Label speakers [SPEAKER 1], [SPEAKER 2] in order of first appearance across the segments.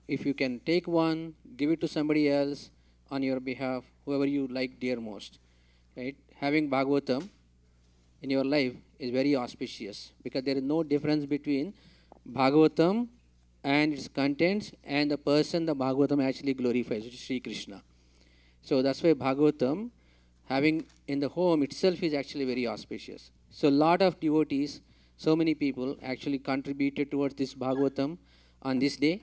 [SPEAKER 1] if you can take one, give it to somebody else on your behalf, whoever you like dear most, right? Having Bhagavatam in your life is very auspicious because there is no difference between Bhagavatam and its contents and the person the Bhagavatam actually glorifies, which is Sri Krishna. So that's why Bhagavatam having in the home itself is actually very auspicious. So a lot of devotees, so many people actually contributed towards this Bhagavatam on this day,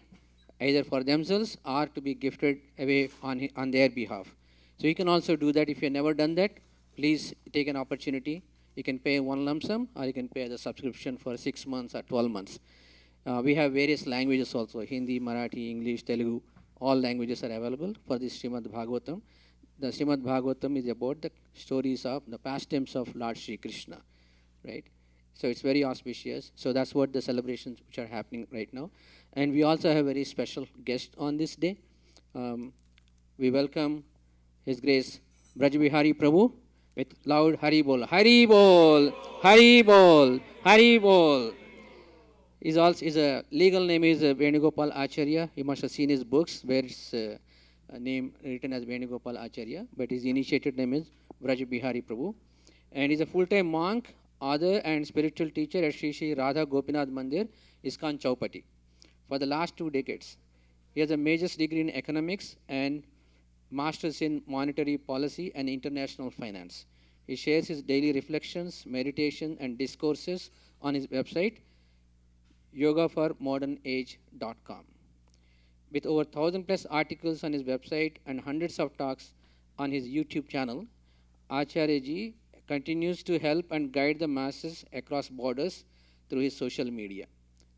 [SPEAKER 1] either for themselves or to be gifted away on their behalf. So you can also do that. If you have never done that, please take an opportunity. You can pay one lump sum or you can pay the subscription for 6 months or 12 months. We have various languages also, Hindi, Marathi, English, Telugu, all languages are available for this Srimad Bhagavatam. The Srimad Bhagavatam is about the stories of the pastimes of Lord Sri Krishna, right? So it's very auspicious. So that's what the celebrations which are happening right now. And we also have a very special guest on this day. We welcome His Grace Brajbihari Prabhu with loud Hari Bol. Hari Bol, Hari Bol, Hari Bol. His legal name is Venugopal Acharya. You must have seen his books where it's name written as Venugopal Acharya, but his initiated name is Vraj Bihari Prabhu. And he's a full-time monk, author and spiritual teacher at Sri Sri Radha Gopinath Mandir, ISKCON Chaupati for the last 2 decades. He has a master's degree in economics and master's in monetary policy and international finance. He shares his daily reflections, meditation and discourses on his website, yogaformodernage.com. With over 1,000 plus articles on his website and hundreds of talks on his YouTube channel, Acharya Ji continues to help and guide the masses across borders through his social media.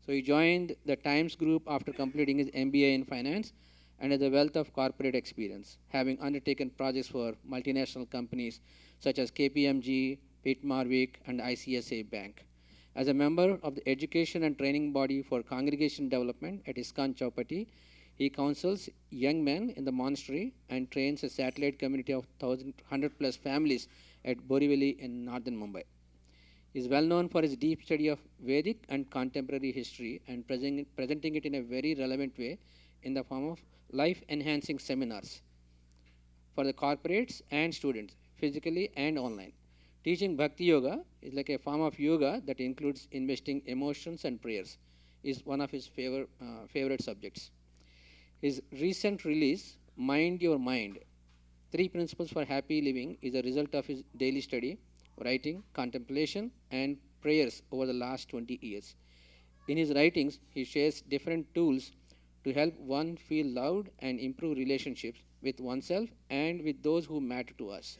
[SPEAKER 1] So he joined the Times Group after completing his MBA in finance and has a wealth of corporate experience, having undertaken projects for multinational companies such as KPMG, Pitt Marwick, and ICSA Bank. As a member of the education and training body for congregation development at ISKCON Chaupati, he counsels young men in the monastery and trains a satellite community of 100 plus families at Borivali in northern Mumbai. He is well known for his deep study of Vedic and contemporary history and presenting it in a very relevant way in the form of life-enhancing seminars for the corporates and students, physically and online. Teaching Bhakti Yoga is like a form of yoga that includes investing emotions and prayers, is one of his favorite subjects. His recent release, Mind Your Mind, 3 Principles for Happy Living, is a result of his daily study, writing, contemplation, and prayers over the last 20 years. In his writings, he shares different tools to help one feel loved and improve relationships with oneself and with those who matter to us.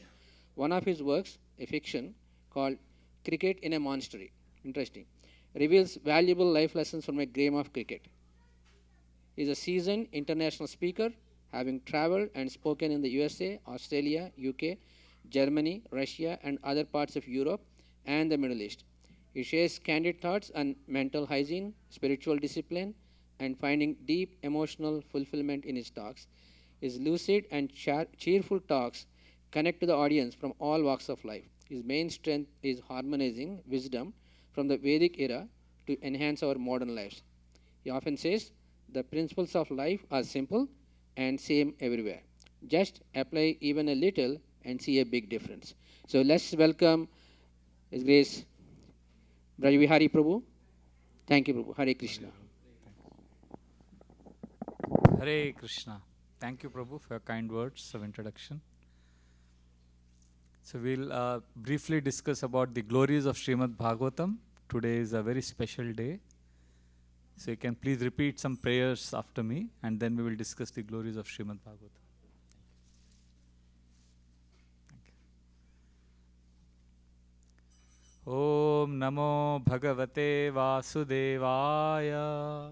[SPEAKER 1] One of his works, a fiction called Cricket in a Monastery, interesting, reveals valuable life lessons from a game of cricket. He is a seasoned international speaker, having traveled and spoken in the USA, Australia, UK, Germany, Russia, and other parts of Europe and the Middle East. He shares candid thoughts on mental hygiene, spiritual discipline, and finding deep emotional fulfillment in his talks. His lucid and cheerful talks connect to the audience from all walks of life. His main strength is harmonizing wisdom from the Vedic era to enhance our modern lives. He often says, the principles of life are simple and same everywhere. Just apply even a little and see a big difference. So let's welcome His Grace Brajbihari Prabhu. Thank you, Prabhu. Hare Krishna.
[SPEAKER 2] Hare Krishna. Thank you, Prabhu, for your kind words of introduction. So we'll briefly discuss about the glories of Srimad Bhagavatam. Today is a very special day. So you can please repeat some prayers after me, and then we will discuss the glories of Srimad Bhagavatam. Om Namo Bhagavate Vasudevaya.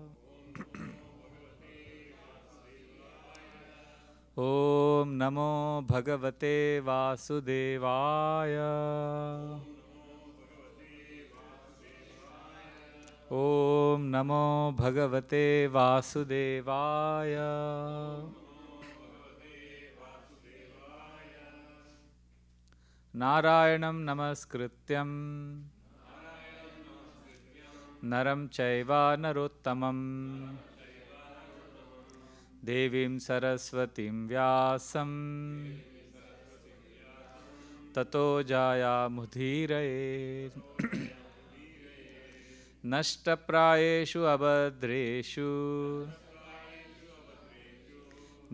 [SPEAKER 2] Om Namo Bhagavate Vasudevaya. Om Namo Bhagavate Vasudevaya. Narayanam Namaskrityam Naram Chaiva Narottamam देवीं सरस्वतीं व्यासं ततो जायामुदीरये नष्टप्रायेषु अभद्रेषु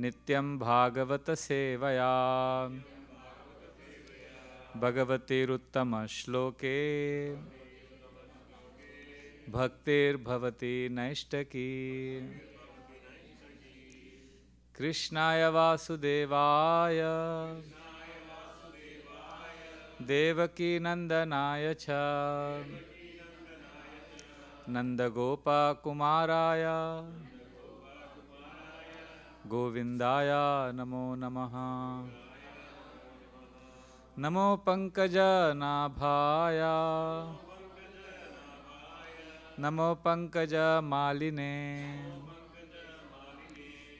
[SPEAKER 2] नित्यं भागवत सेवया भगवतीरुत्तमश्लोके भक्तिर्भवति नैष्टकी कृष्णाय वासुदेवाय देवकीनन्दनाय च नन्दगोपकुमाराय गोविन्दाय नमो नमः। नमो पङ्कजनाभाय नमो पङ्कजमालिने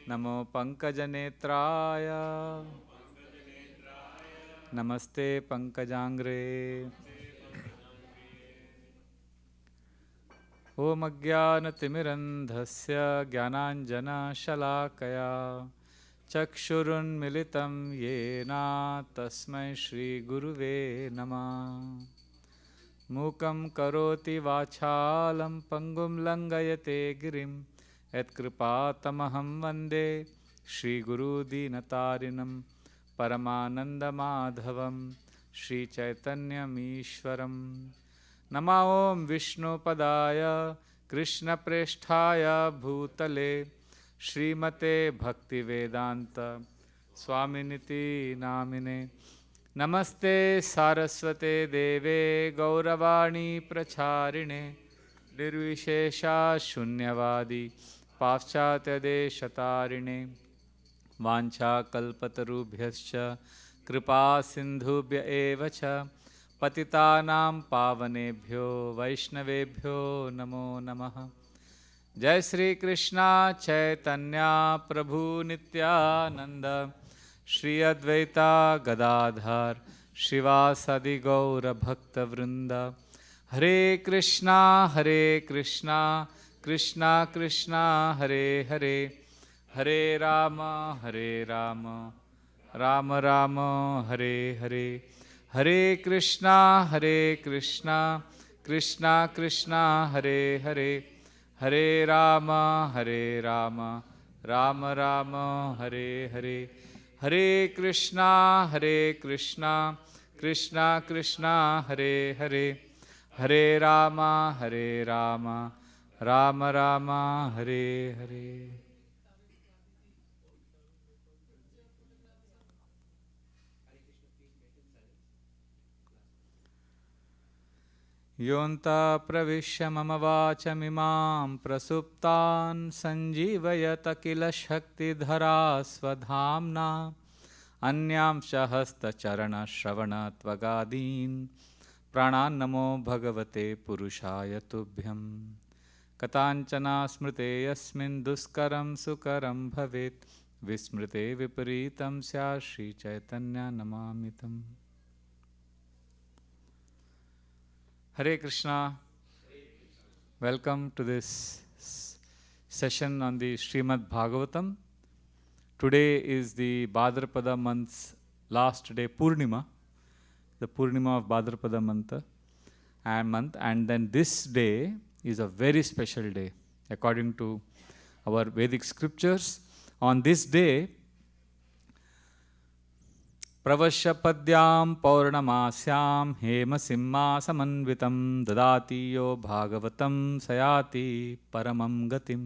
[SPEAKER 2] नमो पङ्कजनेत्राय नमस्ते पङ्कजाङ्ग्रे। ॐ अज्ञानतिमिरन्धस्य ज्ञानाञ्जनशलाकया चक्षुरुन्मिलितं येन तस्मै श्रीगुरुवे नमः। मूकं करोति वाचालं पङ्गुं लङ्घयते गिरिं यत्कृपातमहं वन्दे श्रीगुरुदीनतारिणं परमानन्दमाधवं श्रीचैतन्यमीश्वरम्। नमो ॐ विष्णुपदाय कृष्णप्रेष्ठाय भूतले श्रीमते भक्तिवेदान्त स्वामिनिति नामिने। नमस्ते सारस्वते देवे गौरवाणी प्रचारिणे निर्विशेषा शून्यवादी पाश्चात्यदेशतारिणे वाञ्छाकल्पतरुभ्यश्च कृपा सिन्धुभ्य एव च पतितानां पावनेभ्यो वैष्णवेभ्यो नमो नमः। जय श्री कृष्णा चैतन्य प्रभु नित्यानंद श्री अद्वैता गदाधर श्रीवासादि गौर भक्त वृंद। हरे कृष्णा कृष्णा कृष्णा हरे हरे हरे राम राम राम हरे हरे। हरे कृष्णा कृष्णा कृष्णा हरे हरे हरे राम राम राम हरे हरे। हरे कृष्णा कृष्णा कृष्णा हरे हरे हरे राम राम राम हरे हरे। योऽन्ता प्रविश्य मम वाचमिमां प्रसुप्तान् सञ्जीवयत किल शक्तिधरा स्वधाम्ना अन्यांश हस्तचरणश्रवणत्वगादीन् प्राणान् नमो भगवते पुरुषाय तुभ्यं। कथाञ्चन स्मृते यस्मिन् दुष्करं सुकरं भवेत् विस्मृते विपरीतं स्यात् श्रीचैतन्य नमामि तम्। Hare Krishna, welcome to this session on the Srimad Bhagavatam. Today is the Bhadrapada month's last day, Purnima, the Purnima of Bhadrapada month, and then this day is a very special day according to our Vedic scriptures. On this day, प्रवश्यपद्यां पौर्णमास्यां हेमसिंहासमन्वितं ददाति यो भागवतं सयाति परमं गतिम्.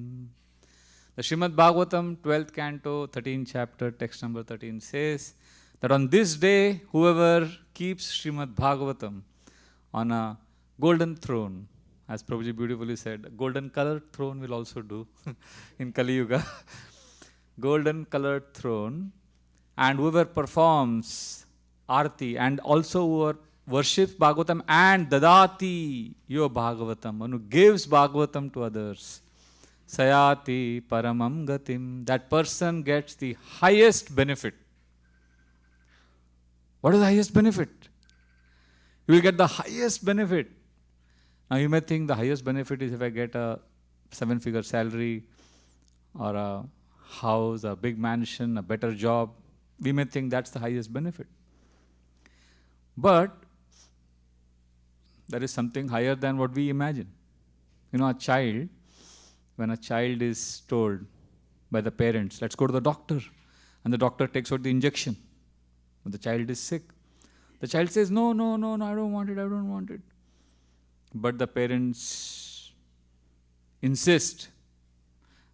[SPEAKER 2] The Srimad Bhagavatam, 12th canto, 13th chapter, text number 13 says that on this day, whoever keeps Srimad Bhagavatam on a golden throne, as Prabhuji beautifully said, a golden colored throne will also do in Kali Yuga, golden colored throne, and whoever performs Arti and also whoever worships Bhagavatam and Dadati Yo Bhagavatam, one who gives Bhagavatam to others, Sayati Paramam Gatim, that person gets the highest benefit. What is the highest benefit? You will get the highest benefit. Now you may think the highest benefit is if I get a 7-figure salary or a house, a big mansion, a better job. We may think that's the highest benefit. But there is something higher than what we imagine. When a child is told by the parents, let's go to the doctor, and the doctor takes out the injection, but the child is sick. The child says, no, no, no, no, I don't want it. But the parents insist,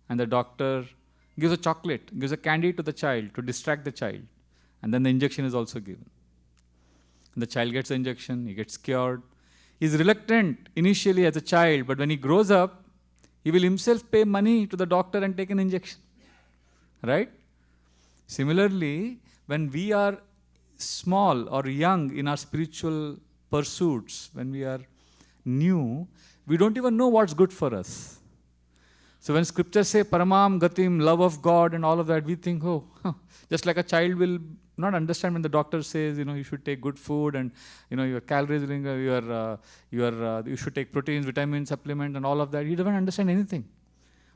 [SPEAKER 2] and the doctor gives a chocolate, gives a candy to the child to distract the child, and then the injection is also given. And the child gets the injection, he gets cured. He's reluctant initially as a child, but when he grows up, he will himself pay money to the doctor and take an injection. Right? Similarly, when we are small or young in our spiritual pursuits, when we are new, we don't even know what's good for us. So when scriptures say paramam gatim, love of God and all of that, we think, oh, just like a child will not understand when the doctor says, you should take good food and, your calories, you should take proteins, vitamins, supplement and all of that. He doesn't understand anything.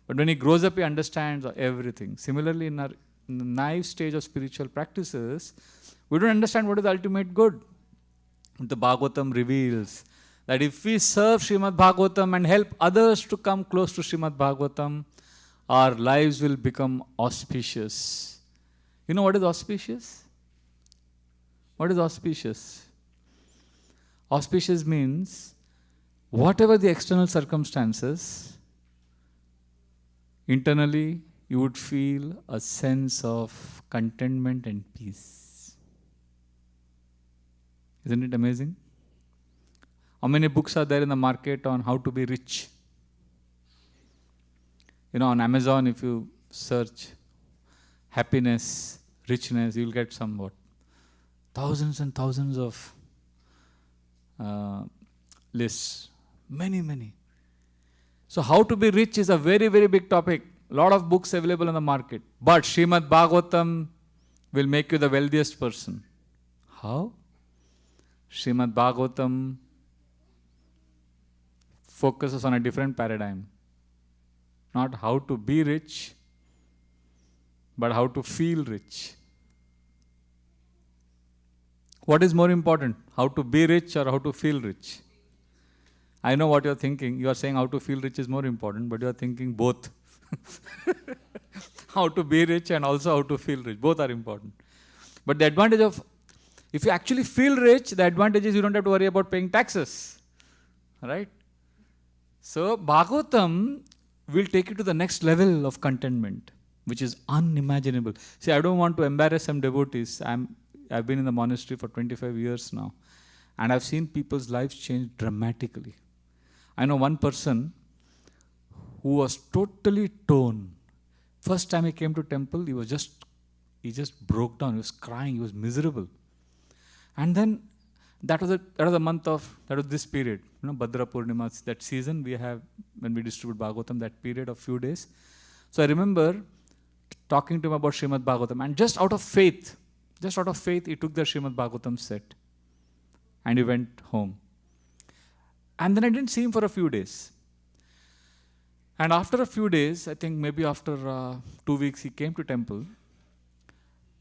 [SPEAKER 2] But when he grows up, he understands everything. Similarly, in the naive stage of spiritual practices, we don't understand what is the ultimate good. The Bhagavatam reveals that if we serve Srimad Bhagavatam and help others to come close to Srimad Bhagavatam, our lives will become auspicious. You know what is auspicious? What is auspicious? Auspicious means whatever the external circumstances, internally you would feel a sense of contentment and peace. Isn't it amazing? How many books are there in the market on how to be rich? On Amazon, if you search happiness, richness, you'll get somewhat thousands and thousands of lists. Many. So how to be rich is a very, very big topic. A lot of books available in the market. But Srimad Bhagavatam will make you the wealthiest person. How? Srimad Bhagavatam focuses on a different paradigm. Not how to be rich, but how to feel rich. What is more important? How to be rich or how to feel rich? I know what you're thinking. You are saying how to feel rich is more important, but you are thinking both. How to be rich and also how to feel rich. Both are important. But the advantage of, if you actually feel rich, the advantage is you don't have to worry about paying taxes. Right? So Bhagavatam will take you to the next level of contentment, which is unimaginable. See, I don't want to embarrass some devotees. I've been in the monastery for 25 years now, and I've seen people's lives change dramatically. I know one person who was totally torn. First time he came to temple, he just broke down. He was crying. He was miserable. And then that was this period, Bhadra Purnima, that season we have when we distribute Bhagavatam, that period of few days. So I remember talking to him about Srimad Bhagavatam, and just out of faith, he took the Srimad Bhagavatam set and he went home. And then I didn't see him for a few days. And after a few days, I think maybe after 2 weeks, he came to temple.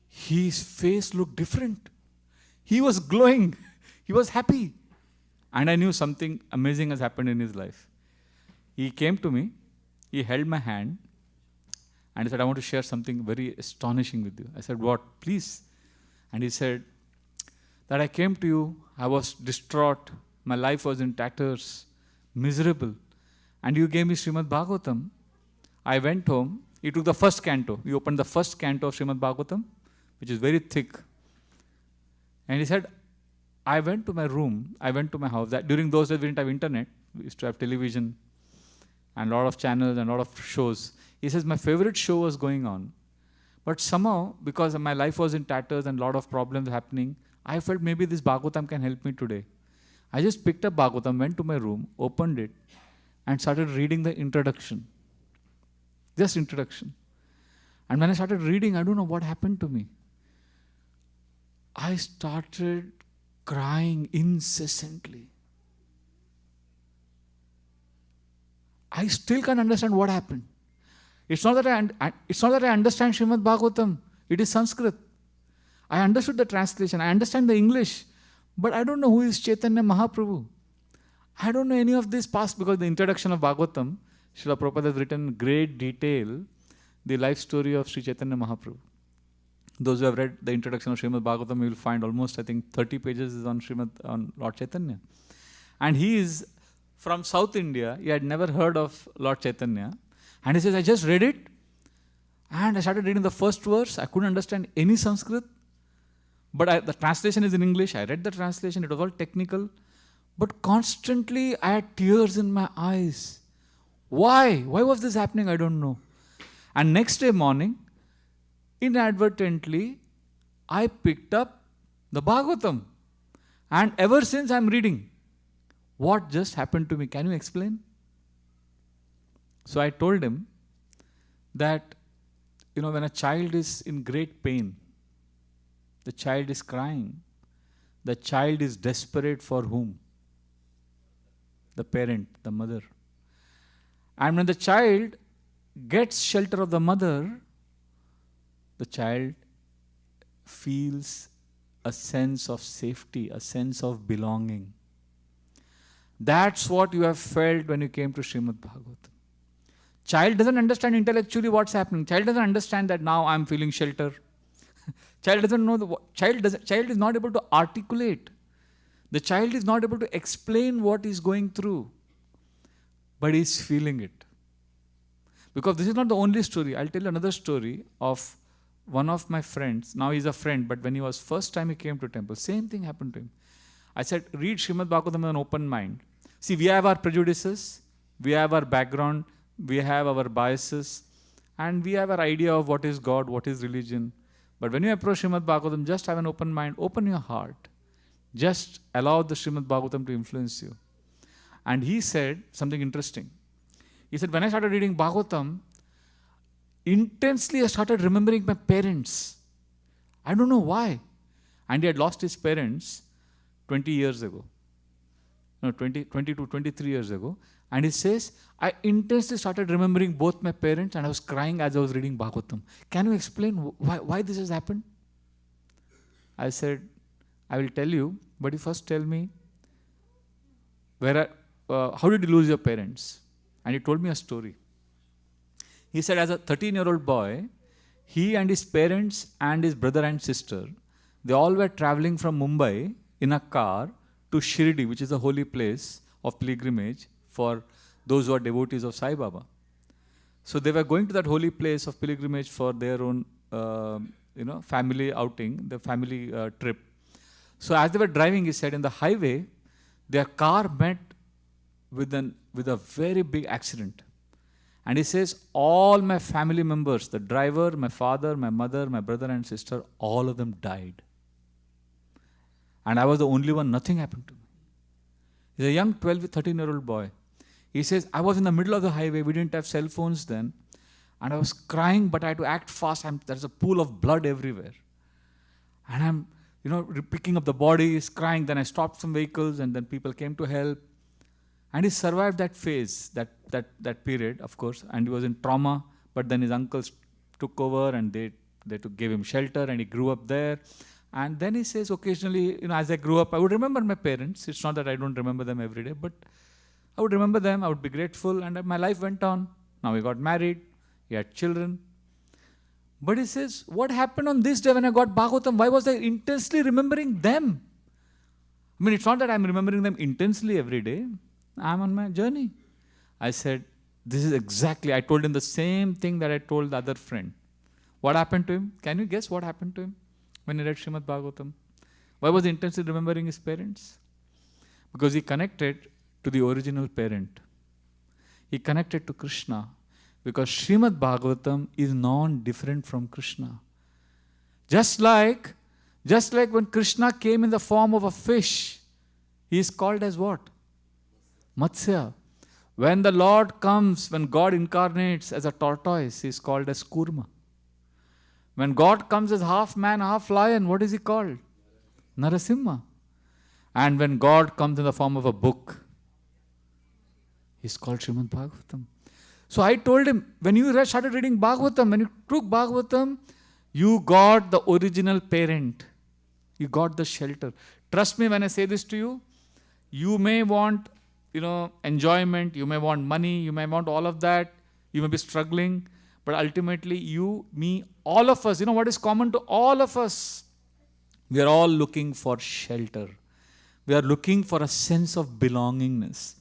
[SPEAKER 2] His face looked different. He was glowing. He was happy. And I knew something amazing has happened in his life. He came to me, he held my hand, and he said, I want to share something very astonishing with you. I said, what? Please. And he said, that I came to you, I was distraught, my life was in tatters, miserable. And you gave me Srimad Bhagavatam. I went home, he took the first canto. He opened the first canto of Srimad Bhagavatam, which is very thick. And he said, I went to my room, I went to my house. During those days, we didn't have internet. We used to have television and a lot of channels and a lot of shows. He says, my favorite show was going on. But somehow, because my life was in tatters and a lot of problems happening, I felt maybe this Bhagavatam can help me today. I just picked up Bhagavatam, went to my room, opened it, and started reading the introduction. Just introduction. And when I started reading, I don't know what happened to me. I started crying incessantly. I still can't understand what happened. It's not that it's not that I understand Srimad Bhagavatam. It is Sanskrit. I understood the translation. I understand the English. But I don't know who is Chaitanya Mahaprabhu. I don't know any of this past, because the introduction of Bhagavatam, Srila Prabhupada has written in great detail the life story of Sri Chaitanya Mahaprabhu. Those who have read the introduction of Srimad Bhagavatam, you will find almost, I think, 30 pages is on Lord Chaitanya. And he is from South India. He had never heard of Lord Chaitanya. And he says, I just read it. And I started reading the first verse. I couldn't understand any Sanskrit. But the translation is in English. I read the translation. It was all technical. But constantly I had tears in my eyes. Why? Why was this happening? I don't know. And next day morning, inadvertently, I picked up the Bhagavatam. And ever since I'm reading. What just happened to me? Can you explain? So I told him that, when a child is in great pain, the child is crying, the child is desperate for whom? The parent, the mother. And when the child gets shelter of the mother, the child feels a sense of safety, a sense of belonging. That's what you have felt when you came to Srimad Bhagavatam. Child doesn't understand intellectually what's happening. Child doesn't understand that now I'm feeling shelter. Child doesn't know child is not able to articulate. The child is not able to explain what he's going through. But he's feeling it. Because this is not the only story. I'll tell you another story of one of my friends. Now he's a friend, but when he was first time he came to temple, same thing happened to him. I said, read Srimad Bhagavatam with an open mind. See, we have our prejudices, we have our background, we have our biases, and we have our idea of what is God, what is religion. But when you approach Srimad Bhagavatam, just have an open mind, open your heart. Just allow the Srimad Bhagavatam to influence you. And he said something interesting. He said, when I started reading Bhagavatam, intensely I started remembering my parents. I don't know why. And he had lost his parents 20 years ago. No, 22, 23 years ago. And he says, I intensely started remembering both my parents and I was crying as I was reading Bhagavatam. Can you explain why this has happened? I said, I will tell you, but you first tell me, how did you lose your parents? And he told me a story. He said, as a 13-year-old boy, he and his parents and his brother and sister, they all were traveling from Mumbai in a car to Shirdi, which is a holy place of pilgrimage for those who are devotees of Sai Baba. So they were going to that holy place of pilgrimage for their own, family outing, the family trip. So as they were driving, he said, in the highway, their car met with a very big accident. And he says, all my family members, the driver, my father, my mother, my brother and sister, all of them died. And I was the only one, nothing happened to me. He's a young 13-year-old boy. He says, I was in the middle of the highway, we didn't have cell phones then, and I was crying, but I had to act fast. There's a pool of blood everywhere. And I'm, picking up the bodies, crying, then I stopped some vehicles, and then people came to help. And he survived that phase, that period, of course, and he was in trauma, but then his uncles took over and they gave him shelter and he grew up there. And then he says, occasionally, as I grew up, I would remember my parents. It's not that I don't remember them every day, but I would remember them, I would be grateful, and my life went on. Now he got married, he had children. But he says, what happened on this day when I got Bhagavatam? Why was I intensely remembering them? I mean, it's not that I'm remembering them intensely every day. I'm on my journey. I said, this is exactly, I told him the same thing that I told the other friend. What happened to him? Can you guess what happened to him when he read Srimad Bhagavatam? Why was he intensely remembering his parents? Because he connected to the original parent. He connected to Krishna. Because Srimad Bhagavatam is non-different from Krishna. Just like when Krishna came in the form of a fish, he is called as what? Matsya. When the Lord comes, when God incarnates as a tortoise, he is called as Kurma. When God comes as half man, half lion, what is he called? Narasimha. And when God comes in the form of a book, he is called Srimad Bhagavatam. So I told him, when you started reading Bhagavatam, when you took Bhagavatam, you got the original parent. You got the shelter. Trust me when I say this to you. You may want, enjoyment, you may want money, you may want all of that, you may be struggling, but ultimately you, me, all of us, what is common to all of us? We are all looking for shelter. We are looking for a sense of belongingness.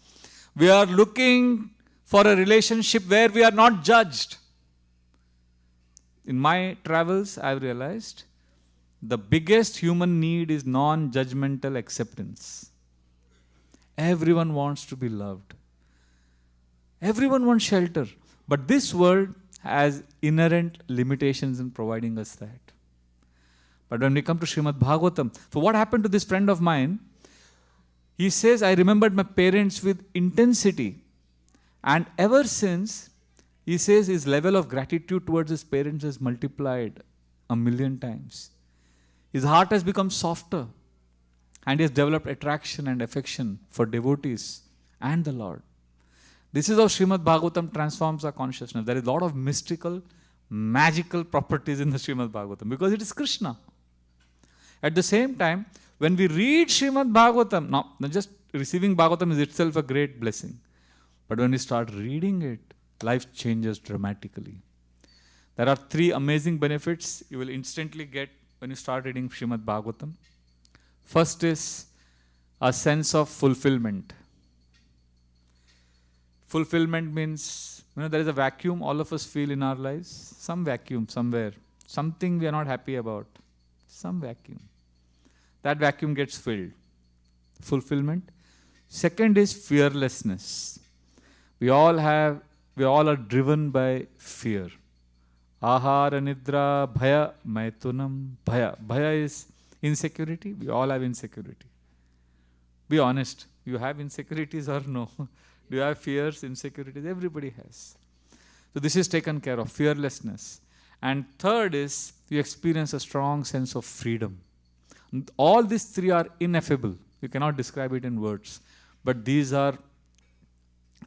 [SPEAKER 2] We are looking for a relationship where we are not judged. In my travels, I've realized the biggest human need is non-judgmental acceptance. Everyone wants to be loved. Everyone wants shelter. But this world has inherent limitations in providing us that. But when we come to Srimad Bhagavatam, so what happened to this friend of mine? He says, I remembered my parents with intensity. And ever since, he says his level of gratitude towards his parents has multiplied 1,000,000 times. His heart has become softer. And he has developed attraction and affection for devotees and the Lord. This is how Srimad Bhagavatam transforms our consciousness. There is a lot of mystical, magical properties in the Srimad Bhagavatam because it is Krishna. At the same time, when we read Srimad Bhagavatam, now just receiving Bhagavatam is itself a great blessing. But when we start reading it, life changes dramatically. There are 3 amazing benefits you will instantly get when you start reading Srimad Bhagavatam. First is a sense of fulfillment. Fulfillment means, there is a vacuum all of us feel in our lives. Some vacuum somewhere. Something we are not happy about. Some vacuum. That vacuum gets filled. Fulfillment. Second is fearlessness. We all are driven by fear. Ahara nidra bhaya maitunam bhaya. Bhaya is insecurity. We all have insecurity. Be honest. You have insecurities or no? Do you have fears, insecurities? Everybody has. So this is taken care of, fearlessness. And third is you experience a strong sense of freedom. All these 3 are ineffable. You cannot describe it in words. But these are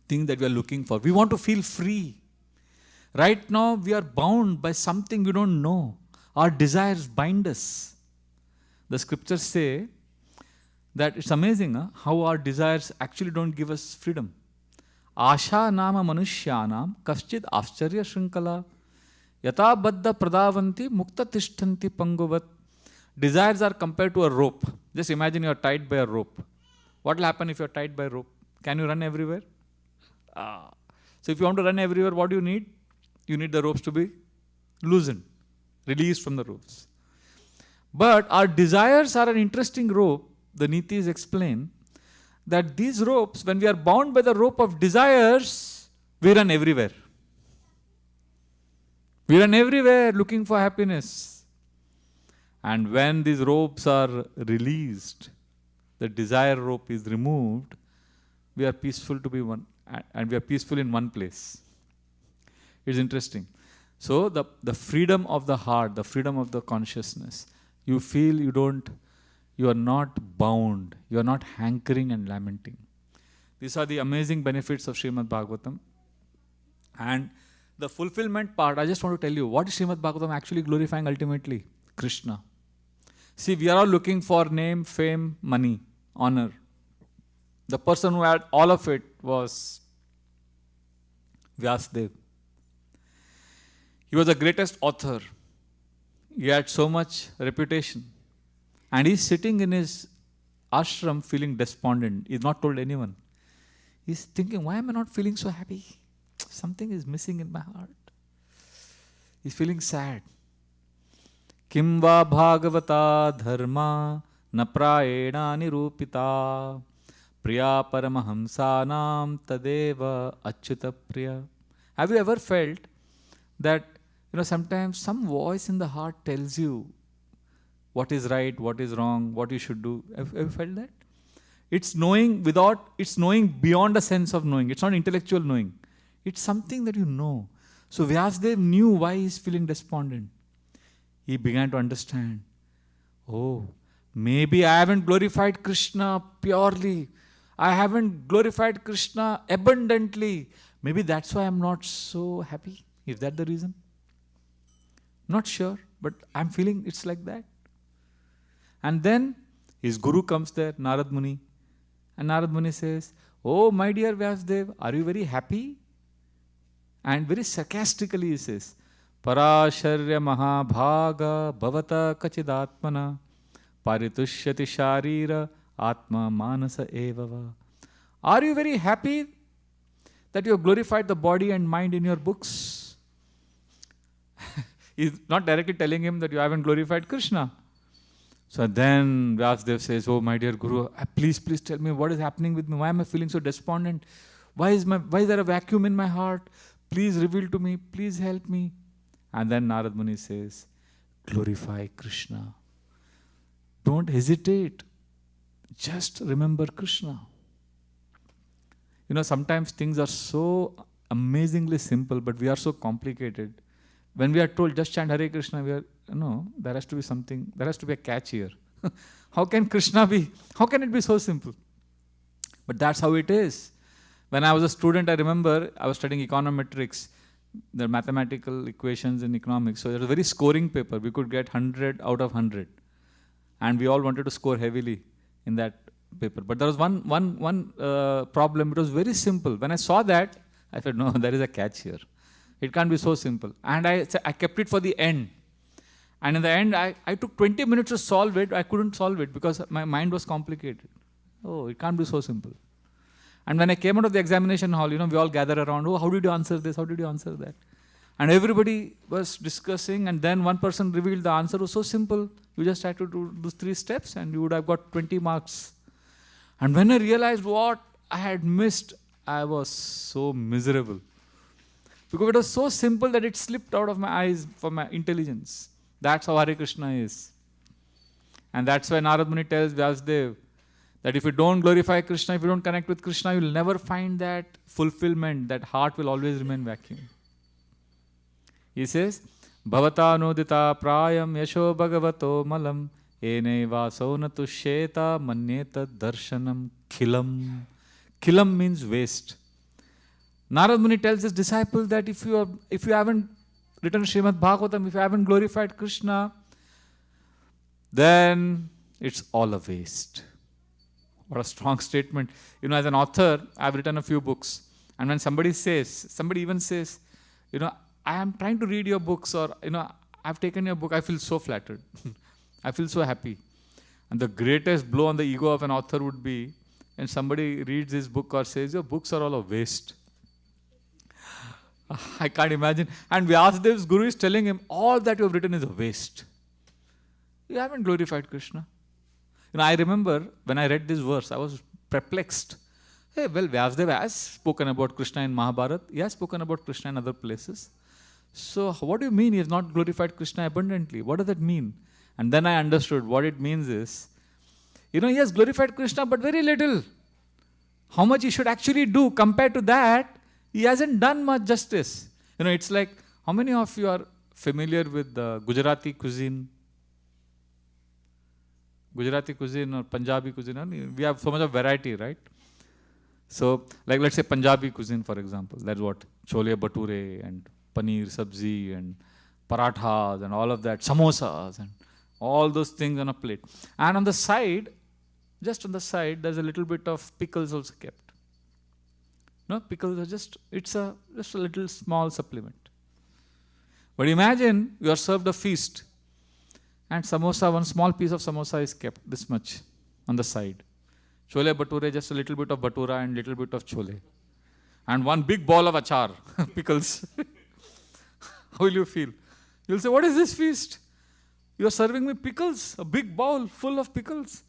[SPEAKER 2] things that we are looking for. We want to feel free. Right now we are bound by something we don't know. Our desires bind us. The scriptures say that it's amazing how our desires actually don't give us freedom. Asha nama manushyanam kaschid ascharya shrinkala yata baddha pradavanti mukta tishtanti panguvat. Desires are compared to a rope. Just imagine you are tied by a rope. What will happen if you are tied by a rope? Can you run everywhere? So if you want to run everywhere, what do you need? You need the ropes to be loosened, released from the ropes. But our desires are an interesting rope. The Nitis explain that these ropes, when we are bound by the rope of desires, we run everywhere. We run everywhere looking for happiness. And when these ropes are released, the desire rope is removed, we are peaceful to be one, and we are peaceful in one place. It's interesting. So the freedom of the heart, the freedom of the consciousness, you feel you are not bound, you are not hankering and lamenting. These are the amazing benefits of Srimad Bhagavatam. And the fulfillment part, I just want to tell you, what is Srimad Bhagavatam actually glorifying ultimately? Krishna. See, we are all looking for name, fame, money, honor. The person who had all of it was Vyasdev. He was the greatest author. He had so much reputation. And he's sitting in his ashram feeling despondent. He's not told anyone. He's thinking, why am I not feeling so happy? Something is missing in my heart. He's feeling sad. Kimva bhagavata dharma naprayena nirupita priya paramahamsanam tadeva achyuta priya. Have you ever felt that sometimes some voice in the heart tells you what is right, what is wrong, what you should do? Have you felt that? It's knowing beyond a sense of knowing. It's not intellectual knowing. It's something that you know. So Vyasdev knew why he's feeling despondent. He began to understand, oh, maybe I haven't glorified Krishna purely. I haven't glorified Krishna abundantly. Maybe that's why I'm not so happy. Is that the reason? Not sure, but I'm feeling it's like that. And then his guru comes there, Narad Muni. And Narad Muni says, "Oh, my dear Vyasdev, are you very happy?" And very sarcastically he says, "Parasharya Mahabhaga Bhavata Kachidatmana Paritushyati Sharira Atma Manasa Evava." Are you very happy that you have glorified the body and mind in your books? He's not directly telling him that you haven't glorified Krishna. So then Vyasdev says, "Oh, my dear Guru, please tell me what is happening with me. Why am I feeling so despondent? Why is there a vacuum in my heart? Please reveal to me. Please help me." And then Narad Muni says, "Glorify Krishna. Don't hesitate. Just remember Krishna." Sometimes things are so amazingly simple, but we are so complicated. When we are told just chant Hare Krishna, there has to be something, there has to be a catch here. How can it be so simple? But that's how it is. When I was a student, I remember I was studying econometrics, the mathematical equations in economics. So it was a very scoring paper. We could get 100 out of 100. And we all wanted to score heavily in that paper. But there was one problem. It was very simple. When I saw that, I said, no, there is a catch here. It can't be so simple. And I kept it for the end. And in the end, I took 20 minutes to solve it. I couldn't solve it because my mind was complicated. Oh, it can't be so simple. And when I came out of the examination hall, we all gather around. Oh, how did you answer this? How did you answer that? And everybody was discussing. And then one person revealed the answer was so simple. You just had to do those 3 steps and you would have got 20 marks. And when I realized what I had missed, I was so miserable. Because it was so simple that it slipped out of my eyes for my intelligence. That's how Hare Krishna is. And that's why Narad Muni tells Vyasdev that if you don't glorify Krishna, if you don't connect with Krishna, you will never find that fulfillment. That heart will always remain vacuum. He says, Bhavata nodita prayam yasho bhagavato malam ene vasona tushyeta manyeta darshanam khilam. Khilam means waste. Narad Muni tells his disciple that if you haven't written Srimad Bhagavatam, if you haven't glorified Krishna, then it's all a waste. What a strong statement. As an author, I've written a few books. And when somebody even says, I am trying to read your books, or, I've taken your book, I feel so flattered. I feel so happy. And the greatest blow on the ego of an author would be when somebody reads his book or says, your books are all a waste. I can't imagine. And Vyasadev's guru is telling him, all that you have written is a waste. You haven't glorified Krishna. I remember when I read this verse, I was perplexed. Hey, well, Vyasadeva has spoken about Krishna in Mahabharata. He has spoken about Krishna in other places. So what do you mean he has not glorified Krishna abundantly? What does that mean? And then I understood what it means is, he has glorified Krishna, but very little. How much he should actually do compared to that, he hasn't done much justice. It's like, how many of you are familiar with the Gujarati cuisine? Gujarati cuisine or Punjabi cuisine, we have so much of variety, right? So, like let's say Punjabi cuisine, for example, that's what? Chole bhature and paneer sabzi and parathas and all of that, samosas and all those things on a plate. And on the side, just on the side, there's a little bit of pickles also kept. No, pickles are just a little small supplement. But imagine you are served a feast and samosa, one small piece of samosa is kept, this much on the side. Chole bhature, just a little bit of bhatura and little bit of chole. And one big ball of achar, pickles. How will you feel? You'll say, what is this feast? You are serving me pickles, a big bowl full of pickles.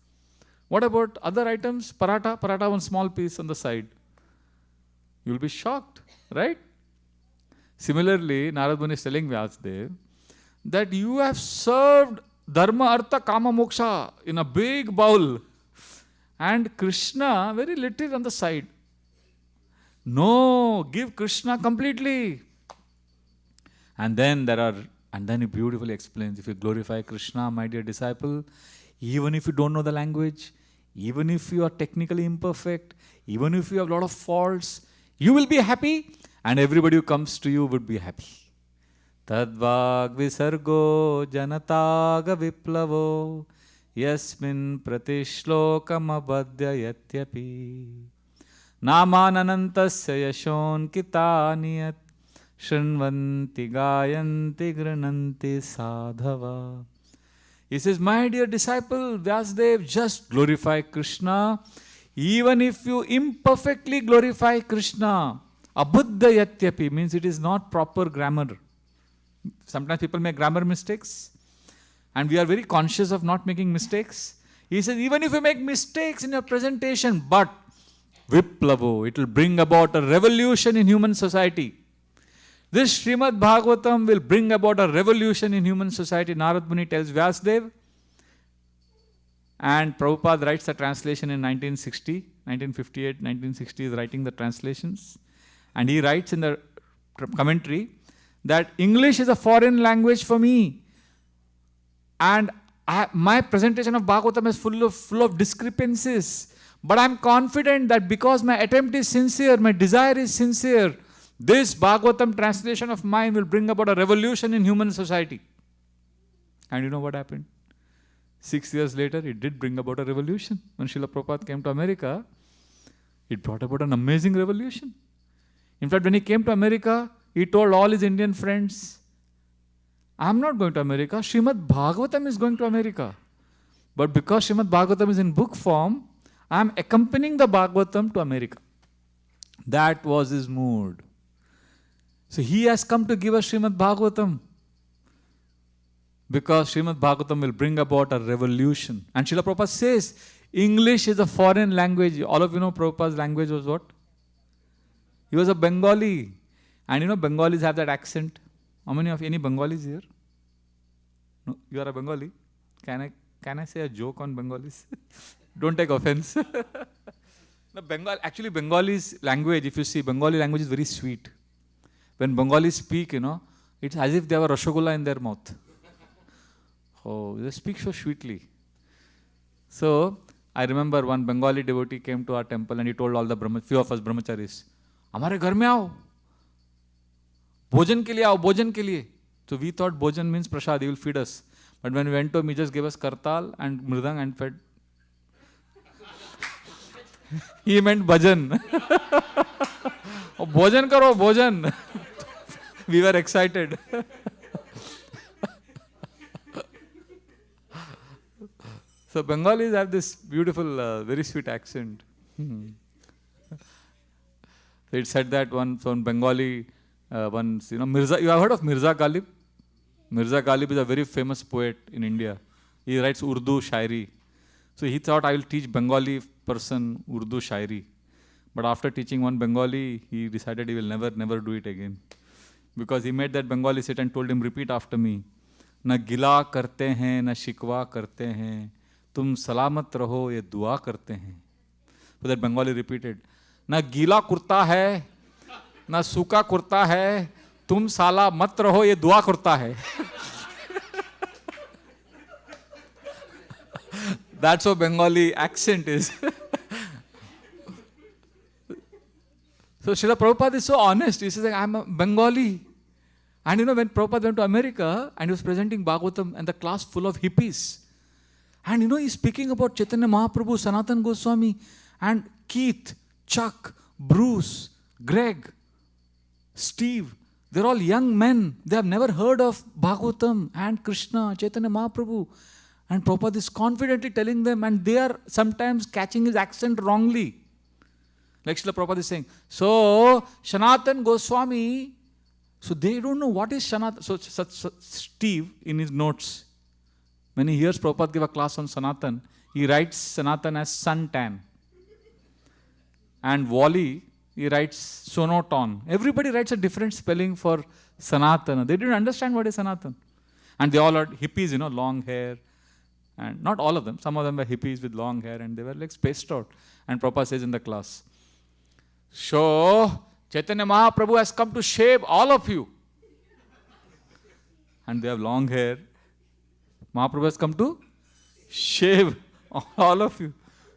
[SPEAKER 2] What about other items? Paratha, one small piece on the side. You'll be shocked, right? Similarly, Narad Muni is telling Vyasadeva that you have served Dharma, Artha, Kama, Moksha in a big bowl and Krishna very little on the side. No, give Krishna completely. And then he beautifully explains, if you glorify Krishna, my dear disciple, even if you don't know the language, even if you are technically imperfect, even if you have a lot of faults, You will be happy and everybody who comes to you would be happy. Tadvag visargo janataga viplavo yasmin pratishlokam abhadyayatyapi namananantasya yashon kitaniyat shrinvanti gayanti grananti sadhava. He says, my dear disciple Vyasdev, just glorify Krishna. Even if you imperfectly glorify Krishna, abhuddhayatyapi means it is not proper grammar. Sometimes people make grammar mistakes and we are very conscious of not making mistakes. He says, even if you make mistakes in your presentation, but viplavo, it will bring about a revolution in human society. This Srimad Bhagavatam will bring about a revolution in human society. Narad Muni tells Vyasdev, and Prabhupada writes the translation in 1960, 1958, 1960 is writing the translations. And he writes in the commentary that English is a foreign language for me. And my presentation of Bhagavatam is full of discrepancies. But I'm confident that because my attempt is sincere, my desire is sincere, this Bhagavatam translation of mine will bring about a revolution in human society. And you know what happened? 6 years later, it did bring about a revolution. When Srila Prabhupada came to America, it brought about an amazing revolution. In fact, when he came to America, he told all his Indian friends, I'm not going to America, Srimad Bhagavatam is going to America. But because Srimad Bhagavatam is in book form, I'm accompanying the Bhagavatam to America. That was his mood. So he has come to give us Srimad Bhagavatam. Because Srimad Bhagavatam will bring about a revolution. And Srila Prabhupada says, English is a foreign language. All of you know Prabhupada's language was what? He was a Bengali. And you know Bengalis have that accent. How many of any Bengalis here? No, you are a Bengali? Can I say a joke on Bengalis? Don't take offense. No, actually Bengalis language, if you see, Bengali language is very sweet. When Bengalis speak, it's as if they have a Rasgulla in their mouth. Oh, they speak so sweetly. So, I remember one Bengali devotee came to our temple and he told all the few of us brahmacharis, "Hamare ghar mein aao. Bhojan ke liye aao, bhojan ke liye." So we thought bhojan means prasad, he will feed us. But when we went to him, he just gave us kartal and mridang and fed. He meant bhajan. Oh, bhojan karo, bhojan. We were excited. So Bengalis have this beautiful, very sweet accent. So it said that one Bengali, Mirza. You have heard of Mirza Ghalib? Mirza Ghalib is a very famous poet in India. He writes Urdu shairi. So he thought, I will teach Bengali person Urdu shairi. But after teaching one Bengali, he decided he will never do it again. Because he made that Bengali sit and told him, repeat after me. Na gila karte hain, na shikwa karte hain. तुम सलामत रहो ये दुआ करते हैं. So that Bengali repeated, ना गीला कुर्ता है ना सूखा कुर्ता है, तुम साला मत रहो ये दुआ करता है. That's what Bengali accent is. So Srila Prabhupada is so honest. He says, I'm a Bengali. And when Prabhupada went to America and he was presenting Bhagavatam and the class full of hippies. And he's speaking about Chaitanya Mahaprabhu, Sanatan Goswami, and Keith, Chuck, Bruce, Greg, Steve. They're all young men. They have never heard of Bhagavatam and Krishna, Chaitanya Mahaprabhu. And Prabhupada is confidently telling them, and they are sometimes catching his accent wrongly. Like Srila Prabhupada is saying, so Sanatan Goswami, so they don't know what is Sanatan. So Steve, in his notes, when he hears Prabhupada give a class on Sanatan, he writes Sanatan as suntan. And Wally, he writes sonoton. Everybody writes a different spelling for Sanatana. They didn't understand what is Sanatan. And they all are hippies, long hair. And not all of them. Some of them were hippies with long hair and they were like spaced out. And Prabhupada says in the class, so Chaitanya Mahaprabhu has come to shave all of you. And they have long hair. Mahaprabhu has come to shave all of you.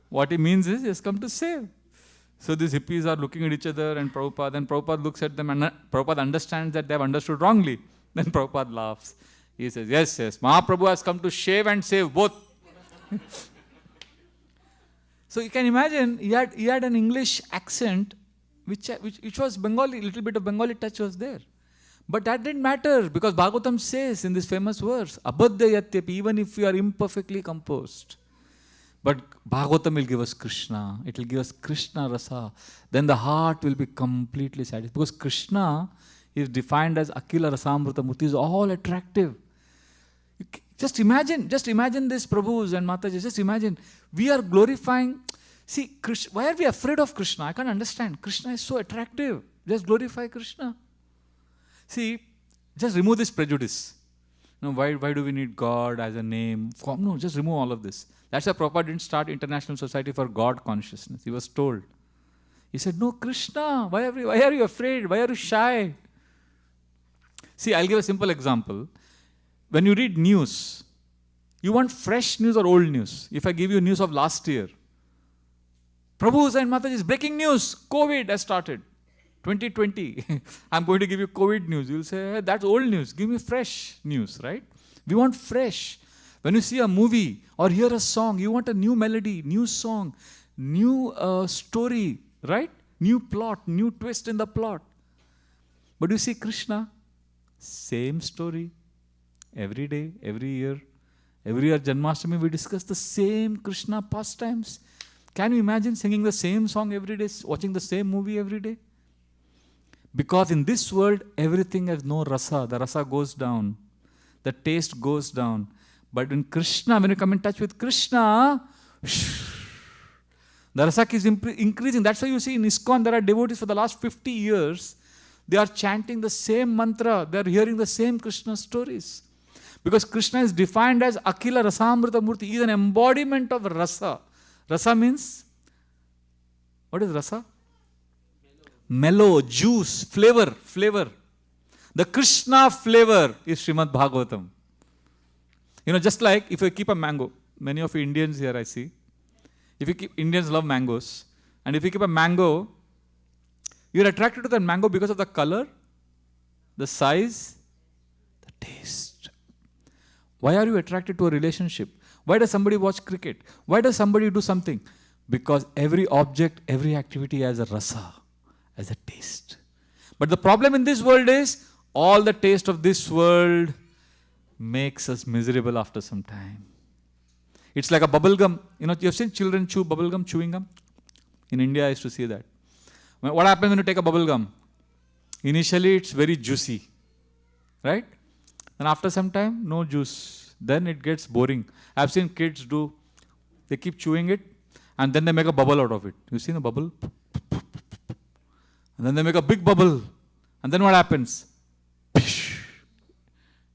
[SPEAKER 2] What he means is he has come to save. So these hippies are looking at each other and Prabhupada looks at them and Prabhupada understands that they have understood wrongly. Then Prabhupada laughs. He says, yes, Mahaprabhu has come to shave and save both. So you can imagine, he had an English accent which was Bengali, little bit of Bengali touch was there. But that didn't matter because Bhagavatam says in this famous verse, Abhadya Yatyapi, even if you are imperfectly composed. But Bhagavatam will give us Krishna. It will give us Krishna rasa. Then the heart will be completely satisfied. Because Krishna is defined as Akila Rasamrita Murti, is all attractive. Just imagine this Prabhus and Mataji. Just imagine, we are glorifying. See, why are we afraid of Krishna? I can't understand. Krishna is so attractive. Just glorify Krishna. See, just remove this prejudice. No, why do we need God as a name? No, just remove all of this. That's why Prabhupada didn't start International Society for God Consciousness. He was told. He said, no, Krishna, why are you afraid? Why are you shy? See, I'll give a simple example. When you read news, you want fresh news or old news? If I give you news of last year, Prabhus and Mataji's breaking news, COVID has started. 2020. I'm going to give you COVID news. You'll say, hey, that's old news. Give me fresh news, right? We want fresh. When you see a movie or hear a song, you want a new melody, new song, new story, right? New plot, new twist in the plot. But you see Krishna, same story. Every day, every year Janmashtami, we discuss the same Krishna pastimes. Can you imagine singing the same song every day, watching the same movie every day? Because in this world, everything has no rasa. The rasa goes down. The taste goes down. But in Krishna, when you come in touch with Krishna, the rasa is increasing. That's why you see in ISKCON, there are devotees for the last 50 years. They are chanting the same mantra. They are hearing the same Krishna stories. Because Krishna is defined as Akila Rasamrita Murti. He is an embodiment of rasa. Rasa means, what is rasa? Mellow, juice, flavor. The Krishna flavor is Srimad Bhagavatam. Just like if you keep a mango, many of you Indians here I see, Indians love mangoes, and if you keep a mango, you're attracted to that mango because of the color, the size, the taste. Why are you attracted to a relationship? Why does somebody watch cricket? Why does somebody do something? Because every object, every activity has a rasa, as a taste. But the problem in this world is, all the taste of this world makes us miserable after some time. It's like a bubble gum. You've seen children chew bubble gum, chewing gum? In India, I used to see that. What happens when you take a bubble gum? Initially, it's very juicy, right? And after some time, no juice. Then it gets boring. I've seen kids they keep chewing it, and then they make a bubble out of it. You seen a bubble? And then they make a big bubble. And then what happens?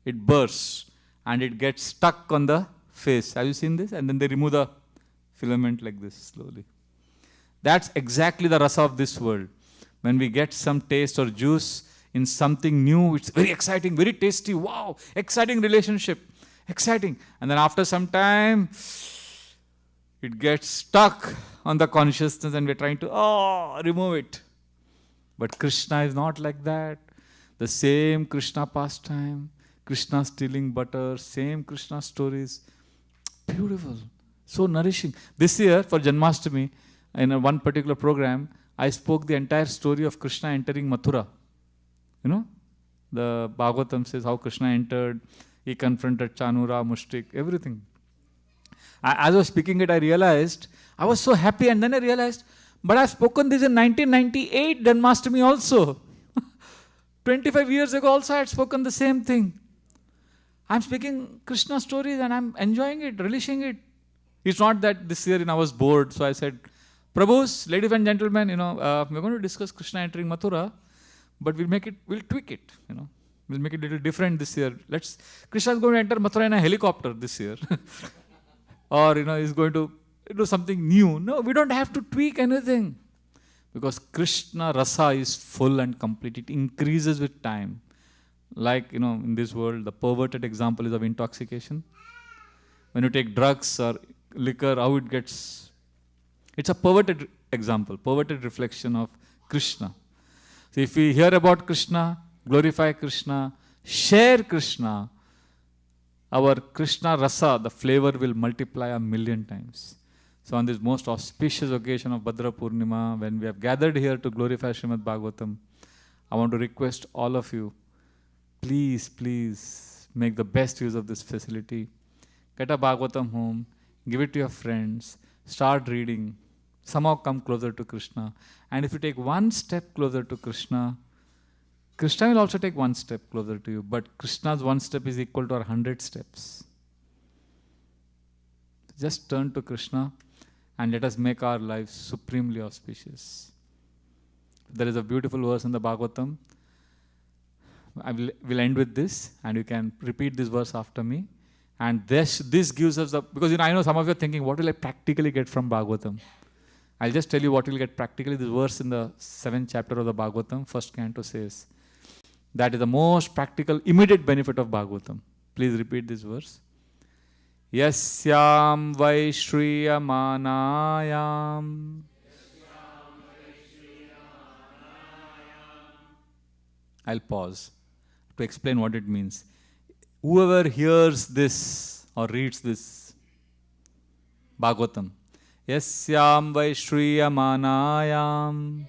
[SPEAKER 2] It bursts and it gets stuck on the face. Have you seen this? And then they remove the filament like this slowly. That's exactly the rasa of this world. When we get some taste or juice in something new, it's very exciting, very tasty. Wow, exciting relationship. Exciting. And then after some time, it gets stuck on the consciousness and we're trying to remove it. But Krishna is not like that. The same Krishna pastime, Krishna stealing butter, same Krishna stories. Beautiful. So nourishing. This year for Janmashtami, in one particular program, I spoke the entire story of Krishna entering Mathura. The Bhagavatam says how Krishna entered, he confronted Chanura, Mushtik, everything. As I was speaking it, I realized, I was so happy, and then I realized, but I've spoken this in 1998, Janmashtami also. 25 years ago also I had spoken the same thing. I'm speaking Krishna stories and I'm enjoying it, relishing it. It's not that this year I was bored, so I said, Prabhus, ladies and gentlemen, we're going to discuss Krishna entering Mathura, but we'll tweak it, We'll make it a little different this year. Krishna is going to enter Mathura in a helicopter this year. Or, he's going to do something new. No, we don't have to tweak anything. Because Krishna rasa is full and complete. It increases with time. Like, in this world, the perverted example is of intoxication. When you take drugs or liquor, how it gets... It's a perverted example, perverted reflection of Krishna. So if we hear about Krishna, glorify Krishna, share Krishna, our Krishna rasa, the flavor will multiply 1,000,000 times. So on this most auspicious occasion of Bhadra Purnima, when we have gathered here to glorify Srimad Bhagavatam, I want to request all of you, please make the best use of this facility. Get a Bhagavatam home, give it to your friends, start reading, somehow come closer to Krishna. And if you take one step closer to Krishna, Krishna will also take one step closer to you, but Krishna's one step is equal to our 100 steps. Just turn to Krishna and let us make our lives supremely auspicious. There is a beautiful verse in the Bhagavatam. I will end with this, and you can repeat this verse after me. And this gives us the, because I know some of you are thinking, what will I practically get from Bhagavatam? I'll just tell you what you'll get practically. This verse in the 7th chapter of the Bhagavatam, first canto says, that is the most practical, immediate benefit of Bhagavatam. Please repeat this verse. Yasyam Vaishriyamanayam. I'll pause to explain what it means. Whoever hears this or reads this Bhagavatam, Yasyam Vaishriyamanayam.